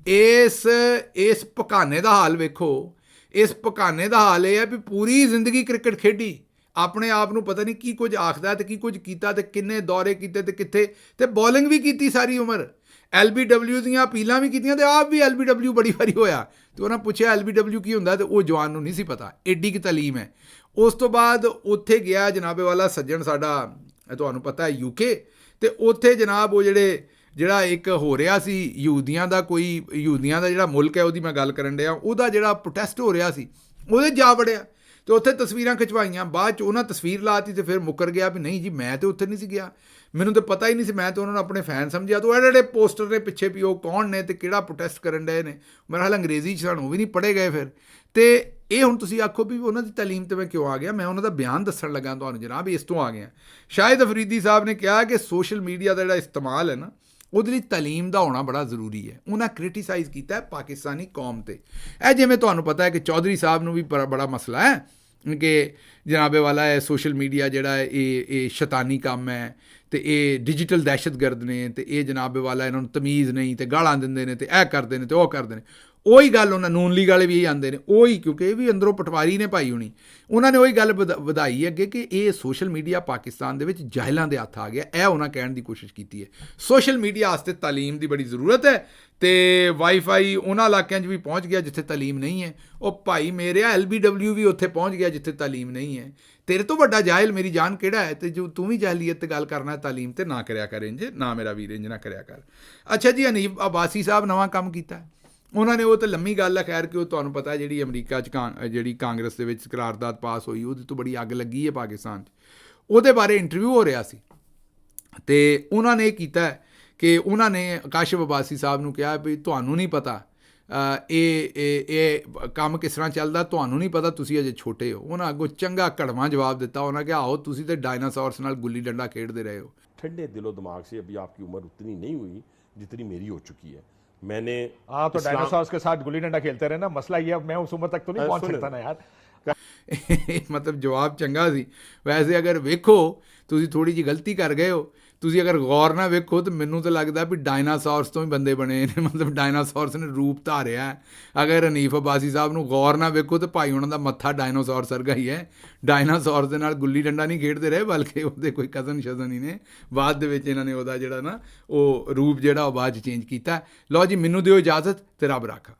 ਇਸ ਪਕਾਨੇ ਦਾ ਹਾਲ ਵੇਖੋ, ਇਸ ਪਕਾਨੇ ਦਾ ਹਾਲ ਇਹ ਹੈ ਵੀ ਪੂਰੀ ਜ਼ਿੰਦਗੀ ਕ੍ਰਿਕਟ ਖੇਡੀ, ਆਪਣੇ ਆਪ ਨੂੰ ਪਤਾ ਨਹੀਂ ਕੀ ਕੁਝ ਆਖਦਾ ਅਤੇ ਕੀ ਕੁਝ ਕੀਤਾ, ਅਤੇ ਕਿੰਨੇ ਦੌਰੇ ਕੀਤੇ ਅਤੇ ਕਿੱਥੇ, ਅਤੇ ਬੋਲਿੰਗ ਵੀ ਕੀਤੀ ਸਾਰੀ ਉਮਰ। LBW ਦੀਆਂ ਅਪੀਲਾਂ ਵੀ ਕੀਤੀਆਂ, ਅਤੇ ਆਪ ਵੀ LBW ਬੜੀ ਵਾਰੀ ਹੋਇਆ। ਅਤੇ ਉਹਨਾਂ ਪੁੱਛਿਆ LBW ਕੀ ਹੁੰਦਾ, ਅਤੇ ਉਹ ਜਵਾਨ ਨੂੰ ਨਹੀਂ ਸੀ ਪਤਾ, ਐਡੀ ਕੀ ਤਾਲੀਮ ਹੈ। ਉਸ ਤੋਂ ਬਾਅਦ ਉੱਥੇ ਗਿਆ ਜਨਾਬੇ ਵਾਲਾ ਸੱਜਣ ਸਾਡਾ, ਤੁਹਾਨੂੰ ਪਤਾ ਹੈ UK, ਅਤੇ ਉੱਥੇ ਜਨਾਬ ਉਹ ਜਿਹੜਾ ਇੱਕ ਹੋ ਰਿਹਾ ਸੀ ਯਹੂਦੀਆਂ ਦਾ ਜਿਹੜਾ ਮੁਲਕ ਹੈ, ਉਹਦੀ ਮੈਂ ਗੱਲ ਕਰਨ ਡਿਆ, ਉਹਦਾ ਜਿਹੜਾ ਪ੍ਰੋਟੈਸਟ ਹੋ ਰਿਹਾ ਸੀ, ਉਹਦੇ ਜਾ ਵੜਿਆ, ਅਤੇ ਉੱਥੇ ਤਸਵੀਰਾਂ ਖਿਚਵਾਈਆਂ। ਬਾਅਦ 'ਚ ਉਹਨਾਂ ਤਸਵੀਰ ਲਾਤੀ, ਅਤੇ ਫਿਰ ਮੁੱਕਰ ਗਿਆ ਵੀ ਨਹੀਂ ਜੀ ਮੈਂ ਤਾਂ ਉੱਥੇ ਨਹੀਂ ਸੀ ਗਿਆ, ਮੈਨੂੰ ਤਾਂ ਪਤਾ ਹੀ ਨਹੀਂ ਸੀ, ਮੈਂ ਤਾਂ ਉਹਨਾਂ ਨੂੰ ਆਪਣੇ ਫੈਨ ਸਮਝਿਆ। ਤਾਂ ਜਿਹੜੇ ਪੋਸਟਰ ਨੇ ਪਿੱਛੇ ਵੀ ਉਹ ਕੌਣ ਨੇ ਅਤੇ ਕਿਹੜਾ ਪ੍ਰੋਟੈਸਟ ਕਰਨ ਡਏ ਨੇ, ਮੇਰਾ ਹਾਲ ਅੰਗਰੇਜ਼ੀ 'ਚ ਸਾਨੂੰ ਉਹ ਵੀ ਨਹੀਂ ਪੜ੍ਹੇ ਗਏ ਫਿਰ। ਅਤੇ ਇਹ ਹੁਣ ਤੁਸੀਂ ਆਖੋ ਵੀ ਉਹਨਾਂ ਦੀ ਤਾਲੀਮ 'ਤੇ ਮੈਂ ਕਿਉਂ ਆ ਗਿਆ, ਮੈਂ ਉਹਨਾਂ ਦਾ ਬਿਆਨ ਦੱਸਣ ਲੱਗਾ ਤੁਹਾਨੂੰ ਜਨਾਬ, ਇਸ ਤੋਂ ਆ ਗਿਆ। ਸ਼ਾਹਿਦ ਅਫਰੀਦੀ ਸਾਹਿਬ ਨੇ ਕਿਹਾ ਕਿ ਸੋਸ਼ਲ ਮੀਡੀਆ ਦਾ ਜਿਹੜਾ ਇਸਤੇਮਾਲ ਹੈ ਨਾ, ਉਹਦੇ ਲਈ ਤਾਲੀਮ ਦਾ ਹੋਣਾ ਬੜਾ ਜ਼ਰੂਰੀ ਹੈ। ਉਹਨਾਂ ਕ੍ਰਿਟੀਸਾਈਜ਼ ਕੀਤਾ ਹੈ ਪਾਕਿਸਤਾਨੀ ਕੌਮ 'ਤੇ। ਇਹ ਜਿਵੇਂ ਤੁਹਾਨੂੰ ਪਤਾ ਹੈ ਕਿ ਚੌਧਰੀ ਸਾਹਿਬ ਨੂੰ ਵੀ ਬੜਾ ਮਸਲਾ ਹੈ ਕਿ ਜਨਾਬੇ ਵਾਲਾ ਹੈ ਸੋਸ਼ਲ ਮੀਡੀਆ ਜਿਹੜਾ ਹੈ ਇਹ ਸ਼ੈਤਾਨੀ ਕੰਮ ਹੈ, ਅਤੇ ਇਹ ਡਿਜੀਟਲ ਦਹਿਸ਼ਤਗਰਦ ਨੇ, ਅਤੇ ਇਹ ਜਨਾਬੇ ਵਾਲਾ ਇਹਨਾਂ ਨੂੰ ਤਮੀਜ਼ ਨਹੀਂ, ਅਤੇ ਗਾਲਾਂ ਦਿੰਦੇ ਨੇ, ਅਤੇ ਇਹ ਕਰਦੇ ਨੇ ਅਤੇ ਉਹ ਕਰਦੇ ਨੇ। ਉਹੀ ਗੱਲ ਉਹਨਾਂ ਨੂਨ ਲੀਗ ਵਾਲੇ ਵੀ ਆਉਂਦੇ ਨੇ ਉਹੀ, ਕਿਉਂਕਿ ਇਹ ਵੀ ਅੰਦਰੋਂ ਪਟਵਾਰੀ ਨੇ ਭਾਈ ਹੁਣੀ, ਉਹਨਾਂ ਨੇ ਉਹੀ ਗੱਲ ਵਧਾਈ ਅੱਗੇ ਕਿ ਇਹ ਸੋਸ਼ਲ ਮੀਡੀਆ ਪਾਕਿਸਤਾਨ ਦੇ ਵਿੱਚ ਜਾਹਿਲਾਂ ਦੇ ਹੱਥ ਆ ਗਿਆ। ਇਹ ਉਹਨਾਂ ਕਹਿਣ ਦੀ ਕੋਸ਼ਿਸ਼ ਕੀਤੀ ਹੈ ਸੋਸ਼ਲ ਮੀਡੀਆ ਵਾਸਤੇ ਤਾਲੀਮ ਦੀ ਬੜੀ ਜ਼ਰੂਰਤ ਹੈ ਤੇ ਵਾਈਫਾਈ ਉਹਨਾਂ ਇਲਾਕਿਆਂ 'ਚ ਵੀ ਪਹੁੰਚ ਗਿਆ ਜਿੱਥੇ ਤਾਲੀਮ ਨਹੀਂ ਹੈ। ਉਹ ਭਾਈ ਮੇਰਿਆ LBW ਵੀ ਉੱਥੇ ਪਹੁੰਚ ਗਿਆ ਜਿੱਥੇ ਤਾਲੀਮ ਨਹੀਂ ਹੈ। ਤੇਰੇ ਤੋਂ ਵੱਡਾ ਜਾਹਿਲ ਮੇਰੀ ਜਾਨ ਕਿਹੜਾ ਹੈ? ਤੇ ਜੋ ਤੂੰ ਵੀ ਜਾਹਿਲੀਅਤ ਤੇ ਗੱਲ ਕਰਨਾ ਤਾਲੀਮ ਤੇ ਨਾ ਕਰਿਆ ਕਰ ਇੰਜ, ਨਾ ਮੇਰਾ ਵੀਰ ਇੰਜ ਨਾ ਕਰਿਆ ਕਰ। ਅੱਛਾ ਜੀ, ਹਨੀਫ ਅਬਾਸੀ ਸਾਹਿਬ ਨਵਾਂ ਕੰਮ ਕੀਤਾ ਉਹਨਾਂ ਨੇ, ਉਹ ਤਾਂ ਲੰਮੀ ਗੱਲ ਹੈ ਖੈਰ ਕਿ ਉਹ ਤੁਹਾਨੂੰ ਪਤਾ ਜਿਹੜੀ ਅਮਰੀਕਾ 'ਚ ਜਿਹੜੀ ਕਾਂਗਰਸ ਦੇ ਵਿੱਚ ਕਰਾਰਦਾਦ ਪਾਸ ਹੋਈ ਉਹਦੇ ਤੋਂ ਬੜੀ ਅੱਗ ਲੱਗੀ ਹੈ ਪਾਕਿਸਤਾਨ 'ਚ, ਉਹਦੇ ਬਾਰੇ ਇੰਟਰਵਿਊ ਹੋ ਰਿਹਾ ਸੀ ਤੇ ਉਹਨਾਂ ਨੇ ਇਹ ਕੀਤਾ ਕਿ ਉਹਨਾਂ ਨੇ ਕਾਸ਼ਿਫ ਅਬਾਸੀ ਸਾਹਿਬ ਨੂੰ ਕਿਹਾ ਵੀ ਤੁਹਾਨੂੰ ਨਹੀਂ ਪਤਾ ਇਹ ਕੰਮ ਕਿਸ ਤਰ੍ਹਾਂ ਚੱਲਦਾ, ਤੁਹਾਨੂੰ ਨਹੀਂ ਪਤਾ, ਤੁਸੀਂ ਅਜੇ ਛੋਟੇ ਹੋ। ਉਹਨਾਂ ਅੱਗੋਂ ਚੰਗਾ ਕੜਵਾਂ ਜਵਾਬ ਦਿੱਤਾ, ਉਹਨਾਂ ਕਿਹਾ ਆਓ ਤੁਸੀਂ ਤਾਂ ਡਾਇਨਾਸੌਰਸ ਨਾਲ ਗੁੱਲੀ ਡੰਡਾ ਖੇਡਦੇ ਰਹੇ ਹੋ। ठंडे दिलो दिमाग से अभी आपकी उम्र उतनी नहीं हुई जितनी मेरी हो चुकी है। मैंने तो डायनासोर्स के साथ गुल्ली डंडा खेलते रहे ना, मसला ये है मैं उस उम्र तक तो नहीं पहुंच सकता ना यार। ਮਤਲਬ ਜਵਾਬ ਚੰਗਾ ਸੀ। ਵੈਸੇ ਅਗਰ ਵੇਖੋ ਤੁਸੀਂ ਥੋੜ੍ਹੀ ਜਿਹੀ ਗਲਤੀ ਕਰ ਗਏ ਹੋ, ਤੁਸੀਂ ਅਗਰ ਗੌਰ ਨਾਲ ਵੇਖੋ ਤਾਂ ਮੈਨੂੰ ਤਾਂ ਲੱਗਦਾ ਵੀ ਡਾਇਨਾਸੌਰਸ ਤੋਂ ਹੀ ਬੰਦੇ ਬਣੇ ਨੇ, ਮਤਲਬ ਡਾਇਨਾਸੌਰਸ ਨੇ ਰੂਪ ਧਾਰਿਆ। ਅਗਰ ਹਨੀਫ ਅਬਾਸੀ ਸਾਹਿਬ ਨੂੰ ਗੌਰ ਨਾਲ ਵੇਖੋ ਤਾਂ ਭਾਈ ਉਹਨਾਂ ਦਾ ਮੱਥਾ ਡਾਇਨਾਸੌਰਸ ਵਰਗਾ ਹੀ ਹੈ। ਡਾਇਨਾਸੌਰਸ ਦੇ ਨਾਲ ਗੁੱਲੀ ਡੰਡਾ ਨਹੀਂ ਖੇਡਦੇ ਰਹੇ, ਬਲਕਿ ਉਹਦੇ ਕੋਈ ਕਜ਼ਨ ਸ਼ਜ਼ਨ ਹੀ ਨੇ। ਬਾਅਦ ਦੇ ਵਿੱਚ ਇਹਨਾਂ ਨੇ ਉਹਦਾ ਜਿਹੜਾ ਨਾ ਉਹ ਰੂਪ ਜਿਹੜਾ ਉਹ ਬਾਅਦ 'ਚ ਚੇਂਜ ਕੀਤਾ। ਲਓ ਜੀ, ਮੈਨੂੰ ਦਿਓ ਇਜਾਜ਼ਤ ਤੇ ਰੱਬ ਰਾਖਾ।